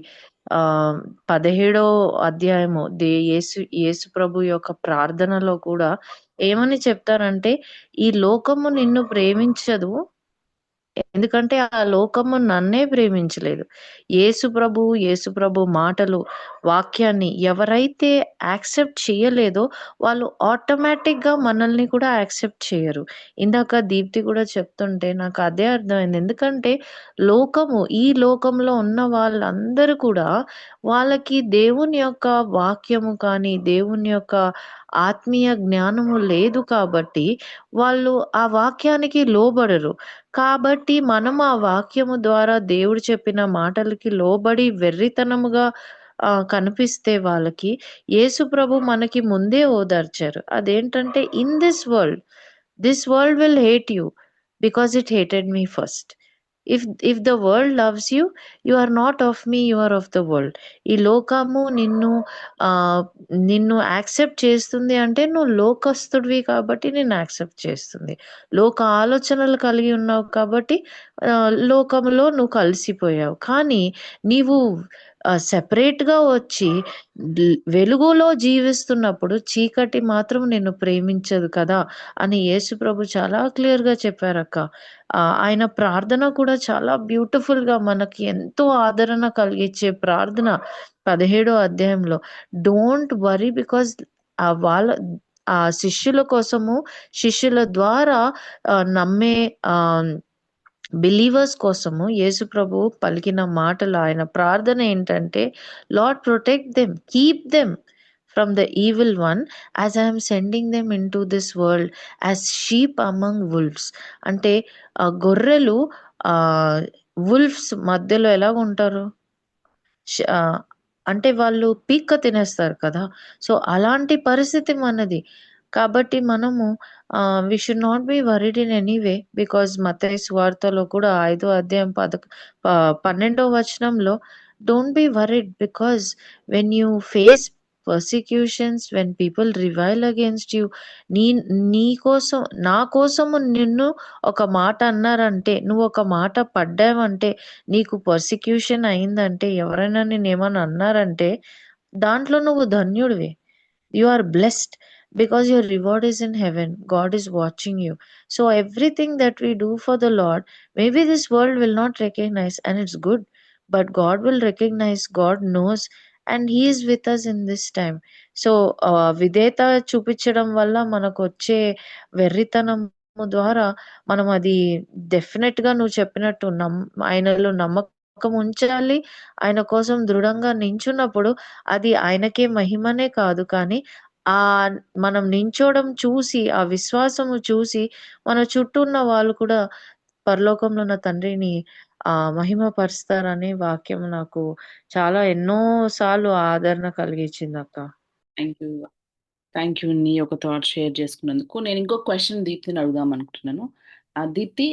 17వ అధ్యాయము యేసు ప్రభు యొక్క ప్రార్థనలో కూడా ఏమని చెప్తారంటే, ఈ లోకము నిన్ను ప్రేమించదు, ఎందుకంటే ఆ లోకము నన్నే ప్రేమించలేదు. యేసు ప్రభు మాటలు, వాక్యాన్ని ఎవరైతే యాక్సెప్ట్ చేయలేదో వాళ్ళు ఆటోమేటిక్‌గా మనల్ని కూడా యాక్సెప్ట్ చేయరు. ఇందాక దీప్తి కూడా చెప్తుంటే నాకు అదే అర్థమైంది. ఎందుకంటే ఈ లోకంలో ఉన్న వాళ్ళందరూ కూడా వాళ్ళకి దేవుని యొక్క వాక్యము కానీ, దేవుని యొక్క ఆత్మీయ జ్ఞానము లేదు కాబట్టి వాళ్ళు ఆ వాక్యానికి లోబడరు. కాబట్టి మనం ఆ వాక్యము ద్వారా దేవుడు చెప్పిన మాటలకి లోబడి వెర్రితనముగా కనిపిస్తే వాళ్ళకి, యేసు ప్రభు మనకి ముందే ఓదార్చారు. అదేంటంటే, this world will hate you because it hated me first. If the world loves you, you are not of me, you are of the world. ఈ లోకము నిన్ను యాక్సెప్ట్ చేస్తుంది అంటే నువ్వు లోకస్తుడివి కాబట్టి నిన్ను యాక్సెప్ట్ చేస్తుంది. లోక ఆలోచనలు కలిగి ఉన్నావు కాబట్టి లోకంలో నువ్వు కలిసిపోయావు. కానీ నీవు సెపరేట్‌గా వచ్చి వెలుగులో జీవిస్తున్నప్పుడు చీకటి మాత్రం నిన్ను ప్రేమించదు కదా! అని యేసు ప్రభు చాలా క్లియర్‌గా చెప్పారక్క. ఆయన ప్రార్థన కూడా చాలా బ్యూటిఫుల్‌గా మనకి ఎంతో ఆదరణ కలిగించే ప్రార్థన 17వ అధ్యాయంలో. డోంట్ వరీ బికాజ్ శిష్యుల కోసము, శిష్యుల ద్వారా నమ్మే బిలీవర్స్ కోసము యేసు ప్రభు పలికిన మాటలు, ఆయన ప్రార్థన ఏంటంటే, lord protect them, keep them from the evil one as I am sending them into this world as sheep among wolves. అంటే గొర్రెలు వుల్ఫ్స్ మధ్యలో ఎలాగ ఉంటారు? అంటే వాళ్ళు పీక్క తినేస్తారు కదా! సో, అలాంటి పరిస్థితి మనది. కాబట్టి మనము we should not be worried in any way, because మత్తయి సువార్తలో కూడా 5వ అధ్యాయం 12వ వచనంలో, don't be worried because when you face persecutions, when people revile against you, నా కోసము నిన్ను ఒక మాట అన్నారంటే, నువ్వు ఒక మాట పడ్డావంటే, నీకు పర్సిక్యూషన్ అయిందంటే, ఎవరైనా నిన్నేమన్నా అన్నారంటే దాంట్లో నువ్వు ధన్యుడివి. You are blessed because your reward is in heaven. God is watching you. So everything that we do for the Lord, maybe this world will not recognize, and it's good, but God will recognize, God knows, and He is with us in this time. So విధేయత చూపించడం వల్ల మనకు వచ్చే వెర్రితనము ద్వారా మనం అది డెఫినెట్‌గా నువ్వు చెప్పినట్టు ఆయనలో నమ్మకం ఉంచాలి. ఆయన కోసం దృఢంగా నించున్నప్పుడు అది ఆయనకే మహిమనే కాదు, కానీ మనం నించోవడం చూసి, ఆ విశ్వాసము చూసి మన చుట్టూ ఉన్న వాళ్ళు కూడా పరలోకంలో ఉన్న తండ్రిని మహిమపరుస్తారనే వాక్యం నాకు చాలా ఎన్నో సార్లు ఆదరణ కలిగించిందక్క. థ్యాంక్ యూ నీ ఒక థాట్ షేర్ చేసుకున్నందుకు. నేను ఇంకో క్వశ్చన్ దీప్తిని అడుగుదాం అనుకుంటున్నాను. దీప్తి,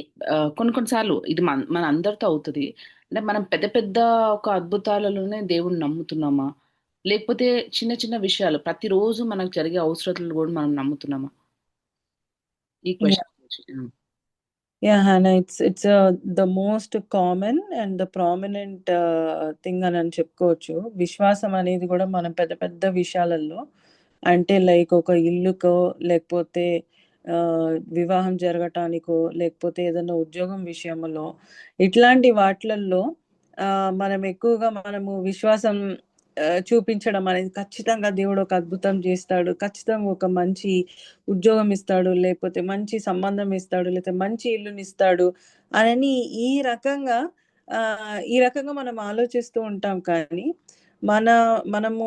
కొన్నిసార్లు ఇది మన అందరితో అవుతుంది. అంటే మనం పెద్ద పెద్ద ఒక అద్భుతాలలోనే దేవుణ్ణి నమ్ముతున్నామా, లేకపోతే చిన్న చిన్న విషయాలు ప్రతిరోజు మనకు జరిగే అవసరతలు కూడా మనం నమ్ముతున్నామా? ఈ question. Yeah, Hannah, it's the most common and the prominent thing అని చెప్పుకోవచ్చు. విశ్వాసం అనేది కూడా మనం పెద్ద పెద్ద విషయాలలో, అంటే లైక్ ఒక ఇల్లుకో, లేకపోతే వివాహం జరగటానికో, లేకపోతే ఏదైనా ఉద్యోగం విషయంలో, ఇట్లాంటి వాటిలలో మనం ఎక్కువగా మనము విశ్వాసం చూపించడం అనేది, ఖచ్చితంగా దేవుడు ఒక అద్భుతం చేస్తాడు, ఖచ్చితంగా ఒక మంచి ఉద్యోగం ఇస్తాడు, లేకపోతే మంచి సంబంధం ఇస్తాడు, లేకపోతే మంచి ఇల్లుని ఇస్తాడు అని ఈ రకంగా మనం ఆలోచిస్తూ ఉంటాం. కానీ మనము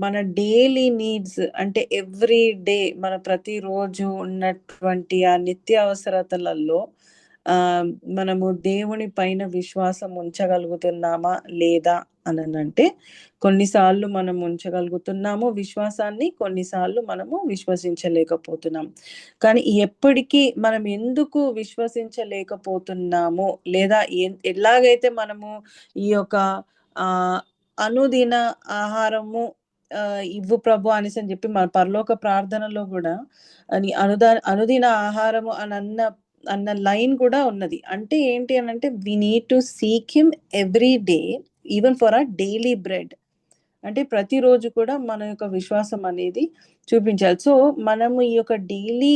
మన డైలీ నీడ్స్, అంటే ఎవ్రీ డే మన ప్రతిరోజు ఉన్నటువంటి ఆ నిత్య అవసరతలలో మనము దేవుని పైన విశ్వాసం ఉంచగలుగుతున్నామా లేదా అని అంటే, కొన్నిసార్లు మనం ఉంచగలుగుతున్నాము విశ్వాసాన్ని, కొన్నిసార్లు మనము విశ్వసించలేకపోతున్నాం. కానీ ఎప్పటికీ మనం ఎందుకు విశ్వసించలేకపోతున్నాము, లేదా ఎలాగైతే మనము ఈ యొక్క అనుదిన ఆహారము ఇవ్వు ప్రభు అనేసి అని చెప్పి మన పరలోక ప్రార్థనలో కూడా అనుదిన ఆహారము అని అన్న లైన్ కూడా ఉన్నది. అంటే ఏంటి అని అంటే we need to seek him every day even for our daily bread. అంటే ప్రతిరోజు కూడా మన యొక్క విశ్వాసం అనేది చూపించాలి. సో మనము ఈ యొక్క డైలీ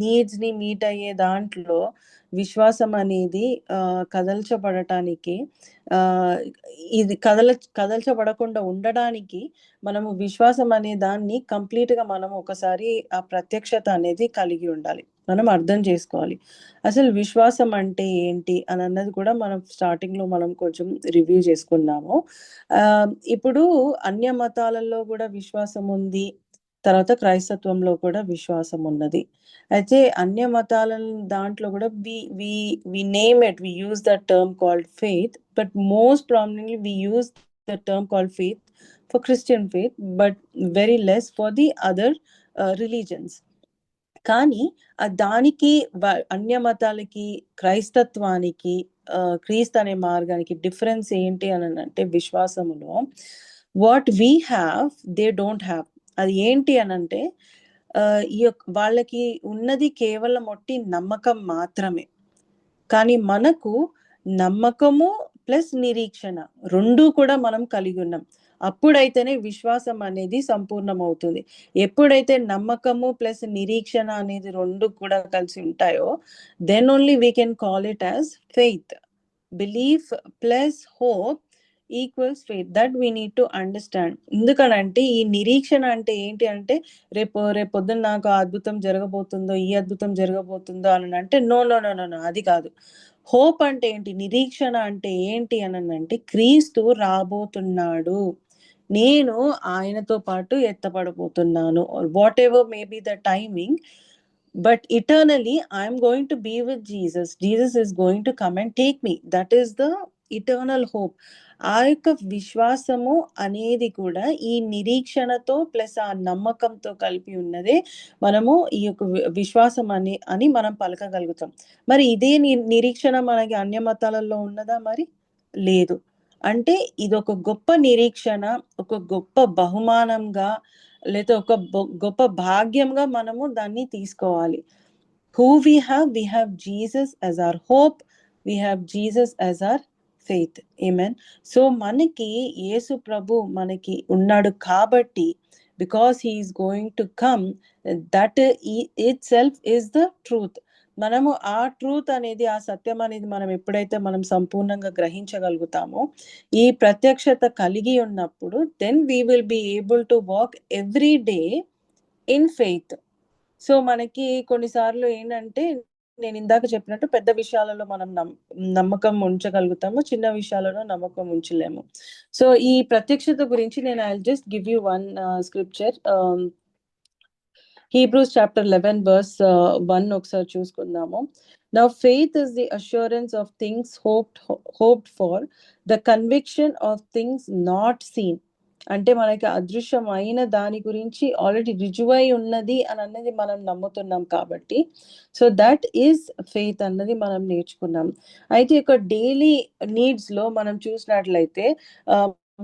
నీడ్స్ ని మీట్ అయ్యే దాంట్లో విశ్వాసం అనేది కదల్చబడటానికి ఇది కదల్చబడకుండా ఉండడానికి మనము విశ్వాసం అనే దాన్ని కంప్లీట్ గా మనం ఒకసారి ఆ ప్రత్యక్షత అనేది కలిగి ఉండాలి. మనం అర్థం చేసుకోవాలి అసలు విశ్వాసం అంటే ఏంటి అని అన్నది కూడా మనం స్టార్టింగ్ లో మనం కొంచెం రివ్యూ చేసుకున్నాము. ఇప్పుడు అన్య మతాలలో కూడా విశ్వాసం ఉంది, తర్వాత క్రైస్తత్వంలో కూడా విశ్వాసం ఉన్నది. అయితే అన్య మతాల దాంట్లో కూడా we name it, we use the term called faith, but most prominently we use the term called faith for Christian faith, but very less for the other religions. కానీ దానికి అన్య మతాలకి క్రైస్తత్వానికి క్రీస్తు అనే మార్గానికి డిఫరెన్స్ ఏంటి అని అంటే విశ్వాసములో what we have they don't have. అది ఏంటి అని అంటే ఈ వాళ్ళకి ఉన్నది కేవలం ఒట్టి నమ్మకం మాత్రమే, కానీ మనకు నమ్మకము ప్లస్ నిరీక్షణ రెండూ కూడా మనం కలిగి ఉన్నాం. అప్పుడైతేనే విశ్వాసం అనేది సంపూర్ణమవుతుంది. ఎప్పుడైతే నమ్మకము ప్లస్ నిరీక్షణ అనేది రెండు కూడా కలిసి ఉంటాయో then only we can call it as faith. Belief plus hope equals faith. That we need to understand. ఎందుకనంటే ఈ నిరీక్షణ అంటే ఏంటి అంటే రేపొద్దున నాకు అద్భుతం జరగబోతుందో, ఈ అద్భుతం జరగబోతుందో అని అంటే నో నో నో నో అది కాదు. హోప్ అంటే ఏంటి, నిరీక్షణ అంటే ఏంటి అని అంటే క్రీస్తు రాబోతున్నాడు, నేను ఆయనతో పాటు ఎత్తపడబోతున్నాను, whatever may be the timing, but eternally I'm going to be with Jesus. Jesus is going to come and take me. That is the eternal hope. ఆ యొక్క విశ్వాసము అనేది కూడా ఈ నిరీక్షణతో ప్లస్ ఆ నమ్మకంతో కలిపి ఉన్నదే మనము ఈ యొక్క విశ్వాసం అని మనం పలకగలుగుతాం. మరి ఇదే నిరీక్షణ మనకి అన్య మతాలలో ఉన్నదా? మరి లేదు. అంటే ఇది ఒక గొప్ప నిరీక్షణ, ఒక గొప్ప బహుమానంగా లేదా ఒక గొప్ప భాగ్యంగా మనము దాన్ని తీసుకోవాలి. Who we have Jesus as our hope, we have Jesus as our faith. Amen. So మనకి యేసు ప్రభు మనకి ఉన్నాడు కాబట్టి, because he is going to come, that itself is the truth. మనము ఆ ట్రూత్ అనేది, ఆ సత్యం అనేది మనం ఎప్పుడైతే మనం సంపూర్ణంగా గ్రహించగలుగుతామో, ఈ ప్రత్యక్షత కలిగి ఉన్నప్పుడు then we will be able to walk every day in faith. So మనకి కొన్నిసార్లు ఏంటంటే నేను ఇందాక చెప్పినట్టు పెద్ద విషయాలలో మనం నమ్మకం ఉంచగలుగుతాము, చిన్న విషయాలలో నమ్మకం ఉంచలేము. సో ఈ ప్రత్యక్షత గురించి నేను I just give you one scripture. Hebrews chapter 11 verse 1 ఒకసారి చూసుకుందాము. Now faith is the assurance of things hoped for, the conviction of things not seen. అంటే మనకి అదృశ్యమైన దాని గురించి ఆల్రెడీ రుజువై ఉన్నది అని అన్నది మనం నమ్ముతున్నాం కాబట్టి, సో దట్ ఈస్ ఫెయిత్ అన్నది మనం నేర్చుకున్నాం. అయితే ఒక డైలీ నీడ్స్ లో మనం చూసినట్లయితే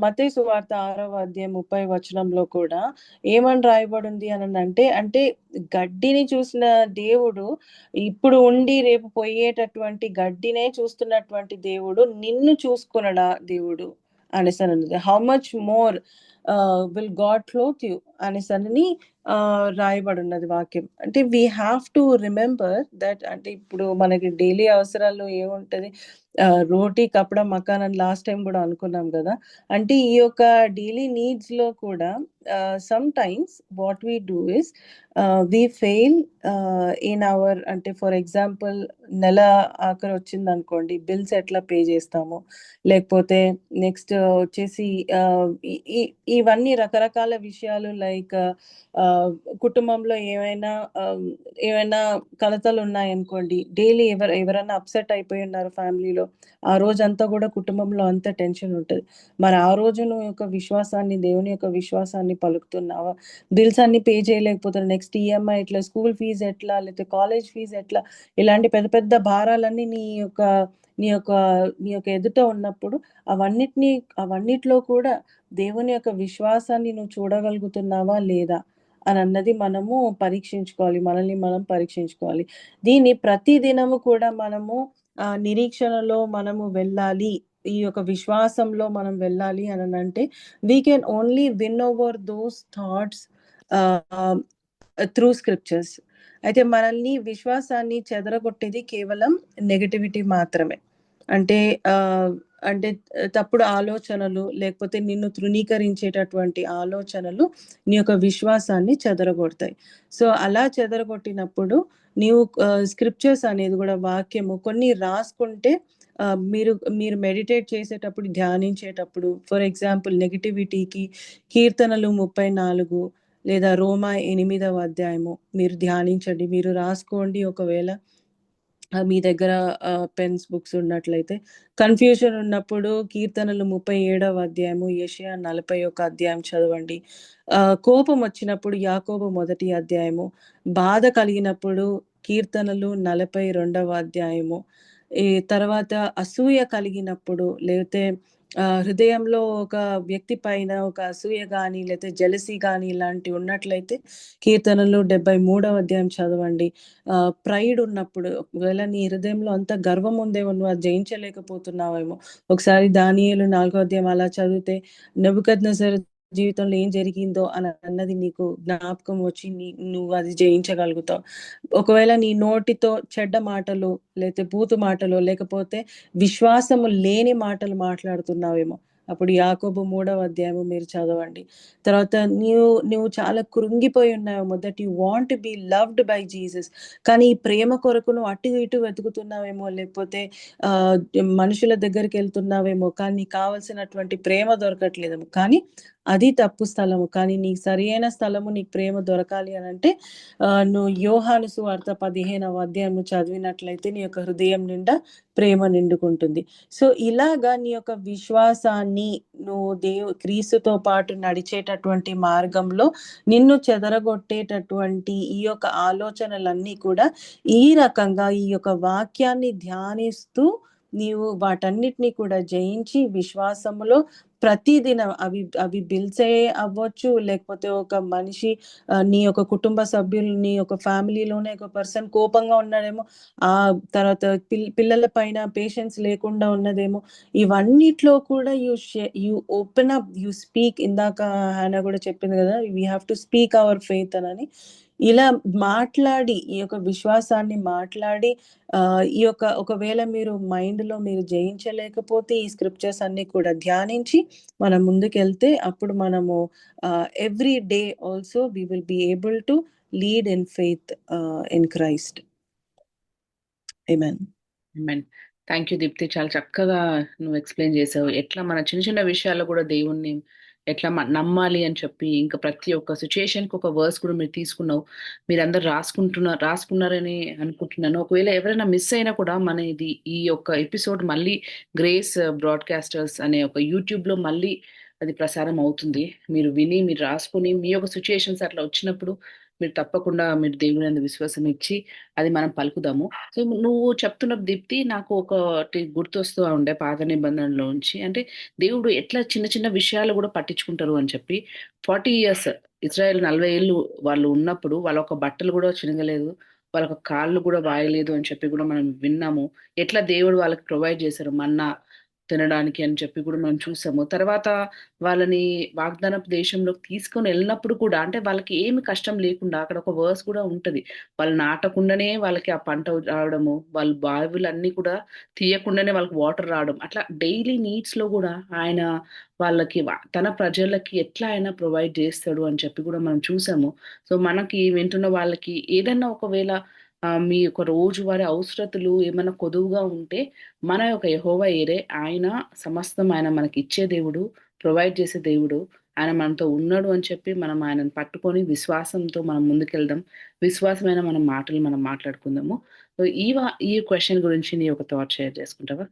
మత్తయి సువార్త 6వ అధ్యాయం 30వ వచనంలో కూడా ఏమని రాయబడింది అని అంటే గడ్డిని చూసిన దేవుడు ఇప్పుడు ఉండి రేపు పోయేటటువంటి గడ్డినే చూస్తున్నటువంటి దేవుడు నిన్ను చూసుకునడా దేవుడు అనేసి అన్నది. How much more will God cloth you అనేసి అని రాయబడి ఉన్నది వాక్యం. అంటే we have to remember that. అంటే ఇప్పుడు మనకి డైలీ అవసరాలు ఏముంటది, రోటీ కపడా మకాన్ అని లాస్ట్ టైం కూడా అనుకున్నాం కదా. అంటే ఈ యొక్క డైలీ నీడ్స్ లో కూడా some times what we do is we fail in our, అంటే ఫర్ ఎగ్జాంపుల్ నెల ఆఖరి వచ్చింది అనుకోండి, బిల్స్ ఎట్లా పే చేస్తాము, లేకపోతే నెక్స్ట్ వచ్చేసి ఇవన్నీ రకరకాల విషయాలు లైక్ కుటుంబంలో ఏమైనా కలతలు ఉన్నాయనుకోండి, డైలీ ఎవరైనా అప్సెట్ అయిపోయి ఉన్నారు ఫ్యామిలీలో, ఆ రోజంతా కూడా కుటుంబంలో అంతా టెన్షన్ ఉంటుంది. మరి ఆ రోజు నువ్వు యొక్క విశ్వాసాన్ని, దేవుని యొక్క విశ్వాసాన్ని పలుకుతున్నావా? బిల్స్ అన్ని పే చేయలేకపోతున్నావు, నెక్స్ట్ ఈఎంఐ ఎట్లా, స్కూల్ ఫీజు ఎట్లా, లేకపోతే కాలేజ్ ఫీజు ఎట్లా, ఇలాంటి పెద్ద పెద్ద భారాలన్నీ నీ యొక్క ఎదుట ఉన్నప్పుడు అవన్నిట్లో కూడా దేవుని యొక్క విశ్వాసాన్ని నువ్వు చూడగలుగుతున్నావా లేదా అని అన్నది మనము పరీక్షించుకోవాలి, మనల్ని మనం పరీక్షించుకోవాలి. దీన్ని ప్రతి దినము కూడా మనము నిరీక్షణలో మనము వెళ్ళాలి, ఈ యొక్క విశ్వాసంలో మనం వెళ్ళాలి అని అంటే we can only win over those thoughts through scriptures. అయితే మనల్ని విశ్వాసాన్ని చెదరగొట్టేది కేవలం నెగటివిటీ మాత్రమే. అంటే అంటే తప్పుడు ఆలోచనలు, లేకపోతే నిన్ను తృణీకరించేటటువంటి ఆలోచనలు నీ యొక్క విశ్వాసాన్ని చెదరగొడతాయి. సో అలా చెదరగొట్టినప్పుడు నీవు స్క్రిప్చర్స్ అనేది కూడా వాక్యము కొన్ని రాసుకుంటే మీరు మీరు మెడిటేట్ చేసేటప్పుడు, ధ్యానించేటప్పుడు, ఫర్ ఎగ్జాంపుల్ నెగటివిటీకి కీర్తనలు 34 లేదా రోమా 8వ అధ్యాయము మీరు ధ్యానించండి, మీరు రాసుకోండి. ఒకవేళ మీ దగ్గర పెన్స్ బుక్స్ ఉన్నట్లయితే. కన్ఫ్యూజన్ ఉన్నప్పుడు కీర్తనలు 37వ అధ్యాయము, యెషయా 41 అధ్యాయం చదవండి. కోపం వచ్చినప్పుడు యాకోబు 1 అధ్యాయము, బాధ కలిగినప్పుడు కీర్తనలు 42వ అధ్యాయము, ఈ తర్వాత అసూయ కలిగినప్పుడు, లేకపోతే హృదయంలో ఒక వ్యక్తి పైన ఒక అసూయ కానీ లేకపోతే జెలసీ కానీ ఇలాంటివి ఉన్నట్లయితే కీర్తనలు 73వ అధ్యాయం చదవండి. ప్రైడ్ ఉన్నప్పుడు, ఒకవేళ నీ హృదయంలో అంత గర్వం ఉందేమో, నువ్వు అది జయించలేకపోతున్నావేమో, ఒకసారి దానియేలు 4వ అధ్యాయం అలా చదివితే నెబుకద్నెజరు జీవితంలో ఏం జరిగిందో అని అన్నది నీకు జ్ఞాపకం వచ్చి నువ్వు అది జయించగలుగుతావు. ఒకవేళ నీ నోటితో చెడ్డ మాటలు, లేకపోతే బూతు మాటలు, లేకపోతే విశ్వాసము లేని మాటలు మాట్లాడుతున్నావేమో, అప్పుడు యాకోబు 3వ అధ్యాయము మీరు చదవండి. తర్వాత నువ్వు చాలా కృంగిపోయి ఉన్నావేమో, that you want be loved by Jesus, కానీ ఈ ప్రేమ కొరకు నువ్వు అటు ఇటు వెతుకుతున్నావేమో, లేకపోతే మనుషుల దగ్గరికి వెళ్తున్నావేమో, కానీ నీకు కావాల్సినటువంటి ప్రేమ దొరకట్లేదేమో. కానీ అది తప్పు స్థలము. కానీ నీకు సరి అయిన స్థలము, నీకు ప్రేమ దొరకాలి అని అంటే నువ్వు యోహాను సువార్త 15వ అధ్యాయం చదివినట్లయితే నీ యొక్క హృదయం నిండా ప్రేమ నిండుకుంటుంది. సో ఇలాగా నీ యొక్క విశ్వాసాన్ని నువ్వు క్రీస్తుతో పాటు నడిచేటటువంటి మార్గంలో నిన్ను చెదరగొట్టేటటువంటి ఈ యొక్క ఆలోచనలన్నీ కూడా ఈ రకంగా ఈ యొక్క వాక్యాన్ని ధ్యానిస్తూ నీవు వాటన్నిటిని కూడా జయించి విశ్వాసములో ప్రతిదినం అవి బిల్సే అవ్వచ్చు, లేకపోతే ఒక మనిషి నీ యొక్క కుటుంబ సభ్యులు, నీ యొక్క ఫ్యామిలీలోనే ఒక పర్సన్ కోపంగా ఉన్నాడేమో, ఆ తర్వాత పిల్లల పైన పేషెన్స్ లేకుండా ఉన్నదేమో, ఇవన్నిట్లో కూడా you open up, you speak. ఇందాక హానా కూడా చెప్పింది కదా, we have to speak our faith అని. ఇలా మాట్లాడి, ఈ యొక్క విశ్వాసాన్ని మాట్లాడి, ఈ యొక్క ఒకవేళ మీరు మైండ్లో మీరు జయించలేకపోతే ఈ స్క్రిప్చర్స్ అన్ని కూడా ధ్యానించి మనం ముందుకెళ్తే అప్పుడు మనము every day also we will be able to lead in faith in Christ. Amen. Amen. Thank you Deepthi, చాలా చక్కగా నువ్వు ఎక్స్ప్లెయిన్ చేసావు. ఎట్లా మన చిన్న చిన్న విషయాల్లో కూడా దేవుణ్ణి ఎట్లా నమ్మాలి అని చెప్పి, ఇంకా ప్రతి ఒక్క సిచ్యుయేషన్కి ఒక వర్స్ కూడా మీరు తీసుకున్నావు. మీరందరూ రాసుకున్నారని అనుకుంటున్నాను. ఒకవేళ ఎవరైనా మిస్ అయినా కూడా మన ఈ యొక్క ఎపిసోడ్ మళ్ళీ గ్రేస్ బ్రాడ్కాస్టర్స్ అనే ఒక యూట్యూబ్లో మళ్ళీ అది ప్రసారం అవుతుంది. మీరు విని మీరు రాసుకొని మీ యొక్క సిచ్యుయేషన్స్ అట్లా వచ్చినప్పుడు మీరు తప్పకుండా మీరు దేవుని యందు విశ్వాసం ఇచ్చి అది మనం పలుకుదాము. సో నువ్వు చెప్తున్న దీప్తి నాకు ఒకటి గుర్తొస్తూ ఉండే పాత నిబంధనలోంచి, అంటే దేవుడు ఎట్లా చిన్న చిన్న విషయాలు కూడా పట్టించుకుంటారు అని చెప్పి. 40 years ఇజ్రాయెల్ 40 ఏళ్ళు వాళ్ళు ఉన్నప్పుడు వాళ్ళ ఒక బట్టలు కూడా చినగలేదు, వాళ్ళ ఒక కాళ్ళు కూడా వాయలేదు అని చెప్పి కూడా మనం విన్నాము. ఎట్లా దేవుడు వాళ్ళకి ప్రొవైడ్ చేశారు మన్నా తినడానికి అని చెప్పి కూడా మనం చూసాము. తర్వాత వాళ్ళని వాగ్దానపు దేశంలోకి తీసుకొని వెళ్ళినప్పుడు కూడా, అంటే వాళ్ళకి ఏమి కష్టం లేకుండా, అక్కడ ఒక వర్స్ కూడా ఉంటది, వాళ్ళు నాటకుండానే వాళ్ళకి ఆ పంట రావడము, వాళ్ళ బావులన్నీ కూడా తీయకుండానే వాళ్ళకి వాటర్ రావడం, అట్లా డైలీ నీడ్స్ లో కూడా ఆయన వాళ్ళకి తన ప్రజలకి ఎట్లా అయినా ప్రొవైడ్ చేస్తాడు అని చెప్పి కూడా మనం చూసాము. సో మనకి వింటున్న వాళ్ళకి ఏదైనా ఒకవేళ మీ యొక్క రోజువారీ అవసరతలు ఏమైనా కొదువుగా ఉంటే, మన యొక్క యెహోవా ఈరే, ఆయన సమస్తం ఆయన మనకి ఇచ్చే దేవుడు, ప్రొవైడ్ చేసే దేవుడు. ఆయన మనతో ఉన్నాడు అని చెప్పి మనం ఆయనను పట్టుకొని విశ్వాసంతో మనం ముందుకెళ్దాం. విశ్వాసమైన మన మాటలు మనం మాట్లాడుకుందాము. సో ఈ క్వశ్చన్ గురించి నీ ఒక థాట్ షేర్ చేసుకుంటావా?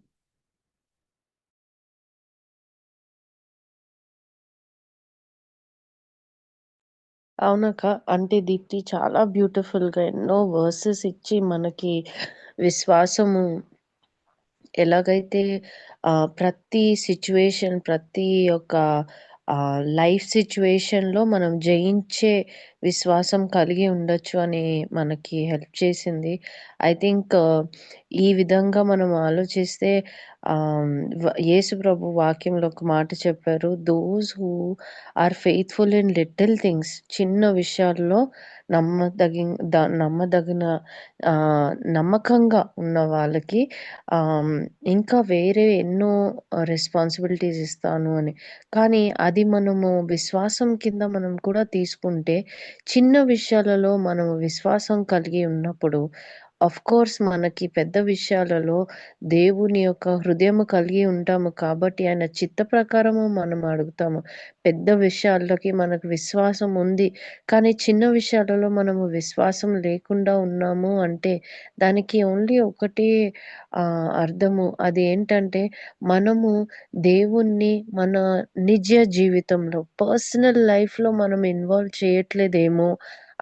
అవునక్క. అంటే దీప్తి చాలా బ్యూటిఫుల్‌గా ఎన్నో వర్సెస్ ఇచ్చి మనకి విశ్వాసము ఎలాగైతే ప్రతి సిట్యుయేషన్, ప్రతి ఒక్క లైఫ్ సిట్యుయేషన్‌లో మనం జయించే విశ్వాసం కలిగి ఉండొచ్చు అని మనకి హెల్ప్ చేసింది. ఐ థింక్ ఈ విధంగా మనం ఆలోచిస్తే యేసు ప్రభు వాక్యంలో ఒక మాట చెప్పారు. Those who are faithful in little things, చిన్న విషయాల్లో నమ్మదగిన నమ్మకంగా ఉన్న వాళ్ళకి ఇంకా వేరే ఎన్నో రెస్పాన్సిబిలిటీస్ ఇస్తాను అని. కానీ అది మనము విశ్వాసం కింద మనం కూడా తీసుకుంటే, చిన్న విషయాలలో మనము విశ్వాసం కలిగి ఉన్నప్పుడు ఆఫ్‌కోర్స్ మనకి పెద్ద విషయాలలో దేవుని యొక్క హృదయము కలిగి ఉంటాము కాబట్టి ఆయన చిత్త ప్రకారము మనం అడుగుతాము. పెద్ద విషయాలకి మనకు విశ్వాసం ఉంది. కానీ చిన్న విషయాలలో మనము విశ్వాసం లేకుండా ఉన్నాము అంటే దానికి ఓన్లీ ఒకటే అర్థము. అదేంటంటే మనము దేవుణ్ణి మన నిజ జీవితంలో పర్సనల్ లైఫ్‌లో మనం ఇన్వాల్వ్ చేయట్లేదేమో.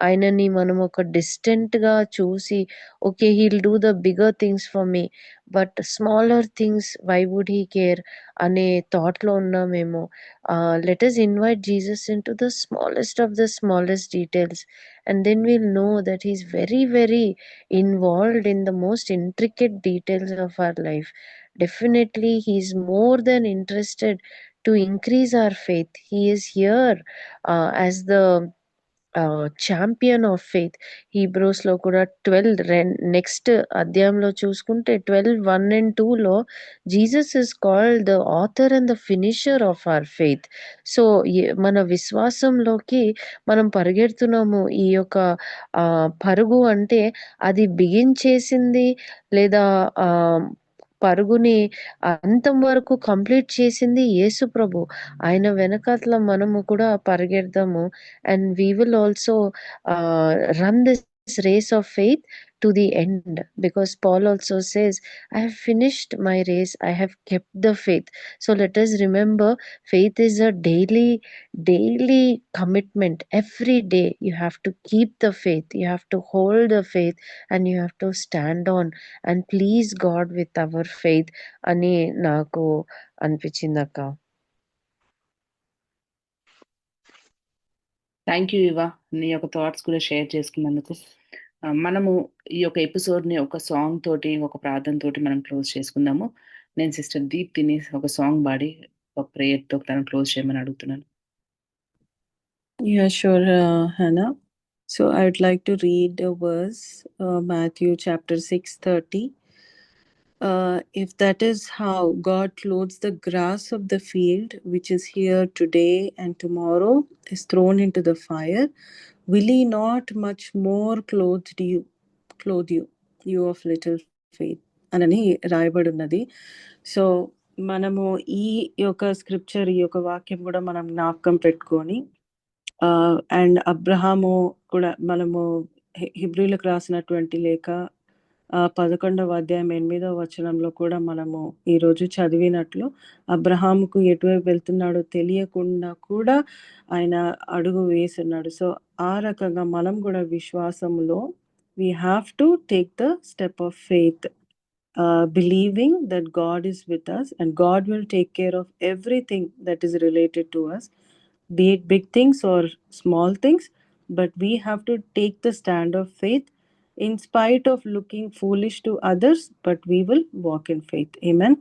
ఆయనని మనం ఒక డిస్టెంట్‌గా చూసి okay he'll do the bigger things for me. But smaller things why would he care అనే థాట్‌లో ఉన్నామేమో. Let us invite Jesus into the smallest of the smallest details and then we'll know that he's very, very involved in the most intricate details of our life. Definitely, he's more than interested to increase our faith. He is here as the champion of faith. హీబ్రూస్‌లో కూడా 12 నెక్స్ట్ అధ్యాయంలో చూసుకుంటే 12:1 and 2లో Jesus is called the author and the finisher of our faith. So, మన విశ్వాసంలోకి మనం పరిగెడుతున్నాము. ఈ యొక్క పరుగు అంటే అది బిగించేసింది లేదా పరుగుని అంతం వరకు కంప్లీట్ చేసింది యేసు ప్రభు. ఆయన వెనకాతల మనము కూడా పరిగెడదాము. And we will also run this race of faith to the end, because Paul also says, I have finished my race, I have kept the faith. So let us remember, faith is a daily commitment. Every day you have to keep the faith, you have to hold the faith, and you have to stand on and please God with our faith అని నాకు అనిపించిందక్క. థ్యాంక్ యూ ఇవా, నీ యొక్క థాట్స్ కూడా షేర్ చేసుకున్నందుకు. మనము ఈ యొక్క ఎపిసోడ్ని ఒక సాంగ్ తోటి, ఒక ప్రార్థన తోటి మనం క్లోజ్ చేసుకుందాము. నేను సిస్టర్ దీప్తిని ఒక సాంగ్ పాడి ఒక ప్రేయర్తో తను క్లోజ్ చేయమని అడుగుతున్నాను. Yeah, sure, Hannah. So I would like to read a verse, Matthew chapter 6:30. If that is how God clothes the grass of the field, which is here today and tomorrow is thrown into the fire, will he not much more clothe you, you of little faith? అని రాయబడి ఉన్నది. సో మనము ఈ యొక్క స్క్రిప్చర్, ఈ యొక్క వాక్యం కూడా మనం జ్ఞాపకం పెట్టుకొని, అండ్ అబ్రహాము కూడా మనము హిబ్రీలకు రాసినటువంటి లేఖ 11వ అధ్యాయం 8వ వచనంలో కూడా మనము ఈరోజు చదివినట్లు అబ్రహాముకు ఎటువైపు వెళ్తున్నాడో తెలియకుండా కూడా ఆయన అడుగు వేస్తున్నాడు. సో ఆ రకంగా మనం కూడా విశ్వాసంలో we have to take the step of faith, believing that God is with us and God will take care of everything that is related to us, be it big things or small things. But we have to take the stand of faith in spite of looking foolish to others, but we will walk in faith. Amen.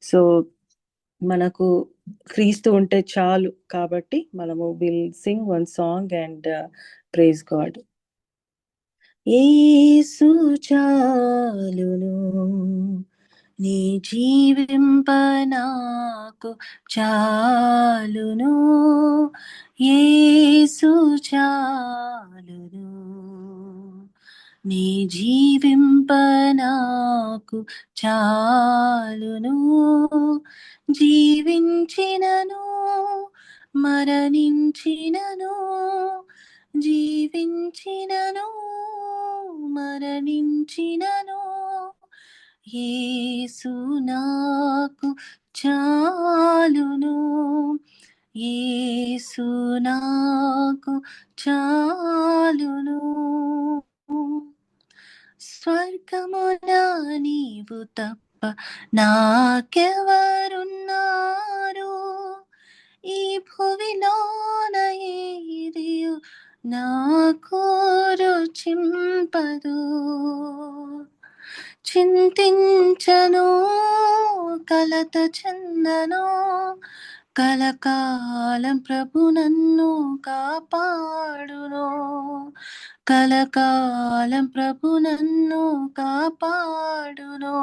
So మనకు క్రీస్తు ఉంటే చాలు కాబట్టి మనము will sing one song and praise God. యేసు చాలును నీ జీవింప నాకు చాలును, యేసు చాలును నీ జీవింప నాకు చాలును, జీవించినను మరణించినను, జీవించినను మరణించినను, యేసు నాకు చాలును, యేసు నాకు చాలును. స్వర్గమున నీవు తప్ప నాకెవరున్నారు, ఈ భువిలోన ఏదియు నాకు రుచింపదు. చింతించను, కలత చెందను, కలకాలం ప్రభు నన్ను కాపాడును. కలకాలం ప్రభు నన్ను కాపాడును.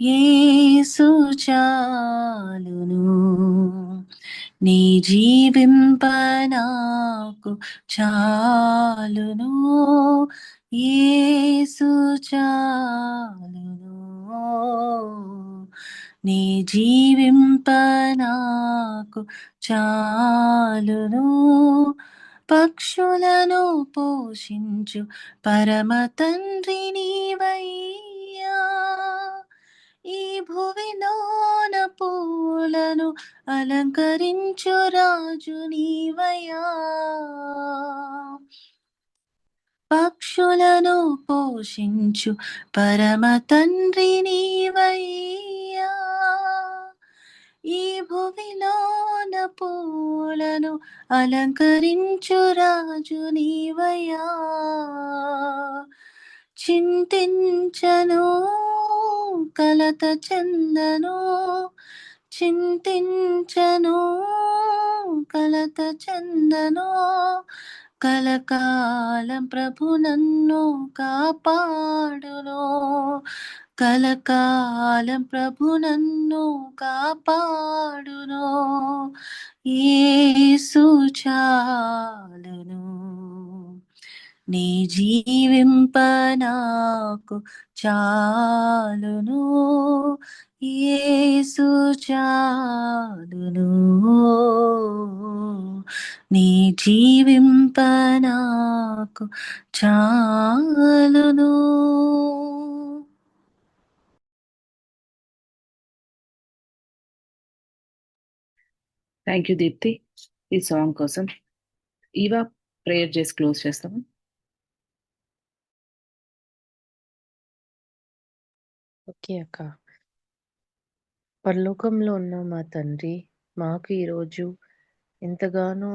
యేసు చాలును, నీ జీవింప నాకు చాలును. యేసు చాలును, నీ జీవింప నాకు చాలును. పక్షులను పోషించు పరమ తండ్రి నీవయ్యా, ఈ భువిలోన పూలను అలంకరించు రాజు నీవయ్యా. పక్షులను పోషించు పరమ తండ్రి నీవయ్యా, ఈ భువిలోన పూలను అలంకరించు రాజు నీవయ్యా. చింతించను, కలత చెందను, చింతించను, కలత చెందను, కలకాలం ప్రభు నన్ను కాపాడును. కలకాలం ప్రభు నన్ను కాపాడును. యేసు చాలును, నీ జీవింప నాకు చాలును. యేసు చాలును, నీ జీవింప నాకు చాలును. థ్యాంక్ యూ దీప్తి ఈ సాంగ్ కోసం. ఈవా ప్రేయర్ చేసి క్లోజ్ చేస్తాము. ఓకే అక్క. పరలోకంలో ఉన్న మా తండ్రి, మాకు ఈరోజు ఎంతగానో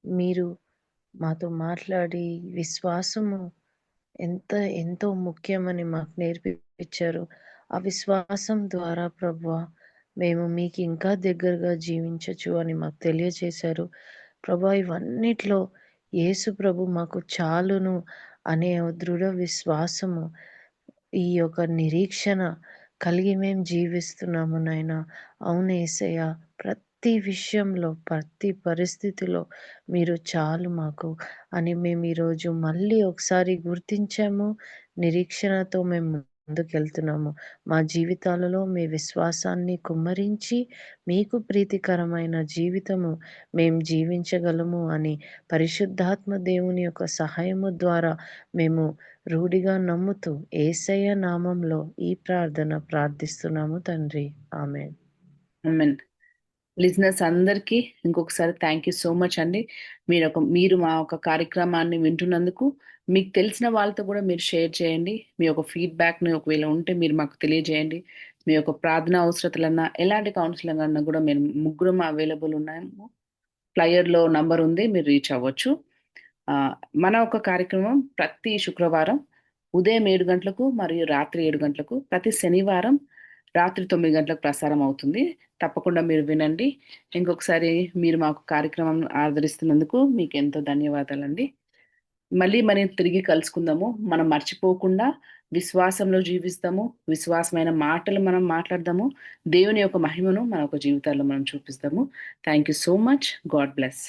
మీరు మాతో మాట్లాడి విశ్వాసము ఎంతో ముఖ్యమని మాకు నేర్పించారు. ఆ విశ్వాసం ద్వారా ప్రభువా మేము మీకు ఇంకా దగ్గరగా జీవించచ్చు అని మాకు తెలియజేశారు. ప్రభా ఇవన్నిట్లో యేసు ప్రభు మాకు చాలును అనే దృఢ విశ్వాసము, ఈ యొక్క నిరీక్షణ కలిగి మేము జీవిస్తున్నాము నాయన. అవును యేసయ్య, ప్రతి విషయంలో ప్రతి పరిస్థితిలో మీరు చాలు మాకు అని మేము ఈరోజు మళ్ళీ ఒకసారి గుర్తించాము. నిరీక్షణతో మేము ముందుకెళ్తున్నాము. మా జీవితాలలో మీ విశ్వాసాన్ని కుమ్మరించి మీకు ప్రీతికరమైన జీవితము మేము జీవించగలము అని పరిశుద్ధాత్మ దేవుని యొక్క సహాయము ద్వారా మేము రూఢిగా నమ్ముతూ యేసయ్య నామంలో ఈ ప్రార్థన ప్రార్థిస్తున్నాము తండ్రి. ఆమేన్. ఆమేన్. లిజనర్స్ అందరికీ ఇంకొకసారి థ్యాంక్ యూ సో మచ్ అండి. మీరు మా ఒక కార్యక్రమాన్ని వింటున్నందుకు. మీకు తెలిసిన వాళ్ళతో కూడా మీరు షేర్ చేయండి. మీ యొక్క ఫీడ్బ్యాక్ని ఒకవేళ ఉంటే మీరు మాకు తెలియజేయండి. మీ యొక్క ప్రార్థన అవసరతలన్నా ఎలాంటి కౌన్సిలింగ్ అన్నా కూడా మేము ముగ్గురం అవైలబుల్ ఉన్నాము. ఫ్లయర్లో నంబర్ ఉంది, మీరు రీచ్ అవ్వచ్చు. మన ఒక కార్యక్రమం ప్రతి శుక్రవారం ఉదయం 7 గంటలకు మరియు రాత్రి 7 గంటలకు, ప్రతి శనివారం రాత్రి 9 గంటలకు ప్రసారం అవుతుంది. తప్పకుండా మీరు వినండి. ఇంకొకసారి మీరు మాకు కార్యక్రమం ఆదరిస్తున్నందుకు మీకు ఎంతో ధన్యవాదాలండి. మళ్ళీ మనం తిరిగి కలుసుకుందాము. మనం మర్చిపోకుండా విశ్వాసంలో జీవిస్తాము. విశ్వాసమైన మాటలు మనం మాట్లాడదాము. దేవుని యొక్క మహిమను మన యొక్క జీవితాల్లో మనం చూపిస్తాము. Thank you so much. God bless.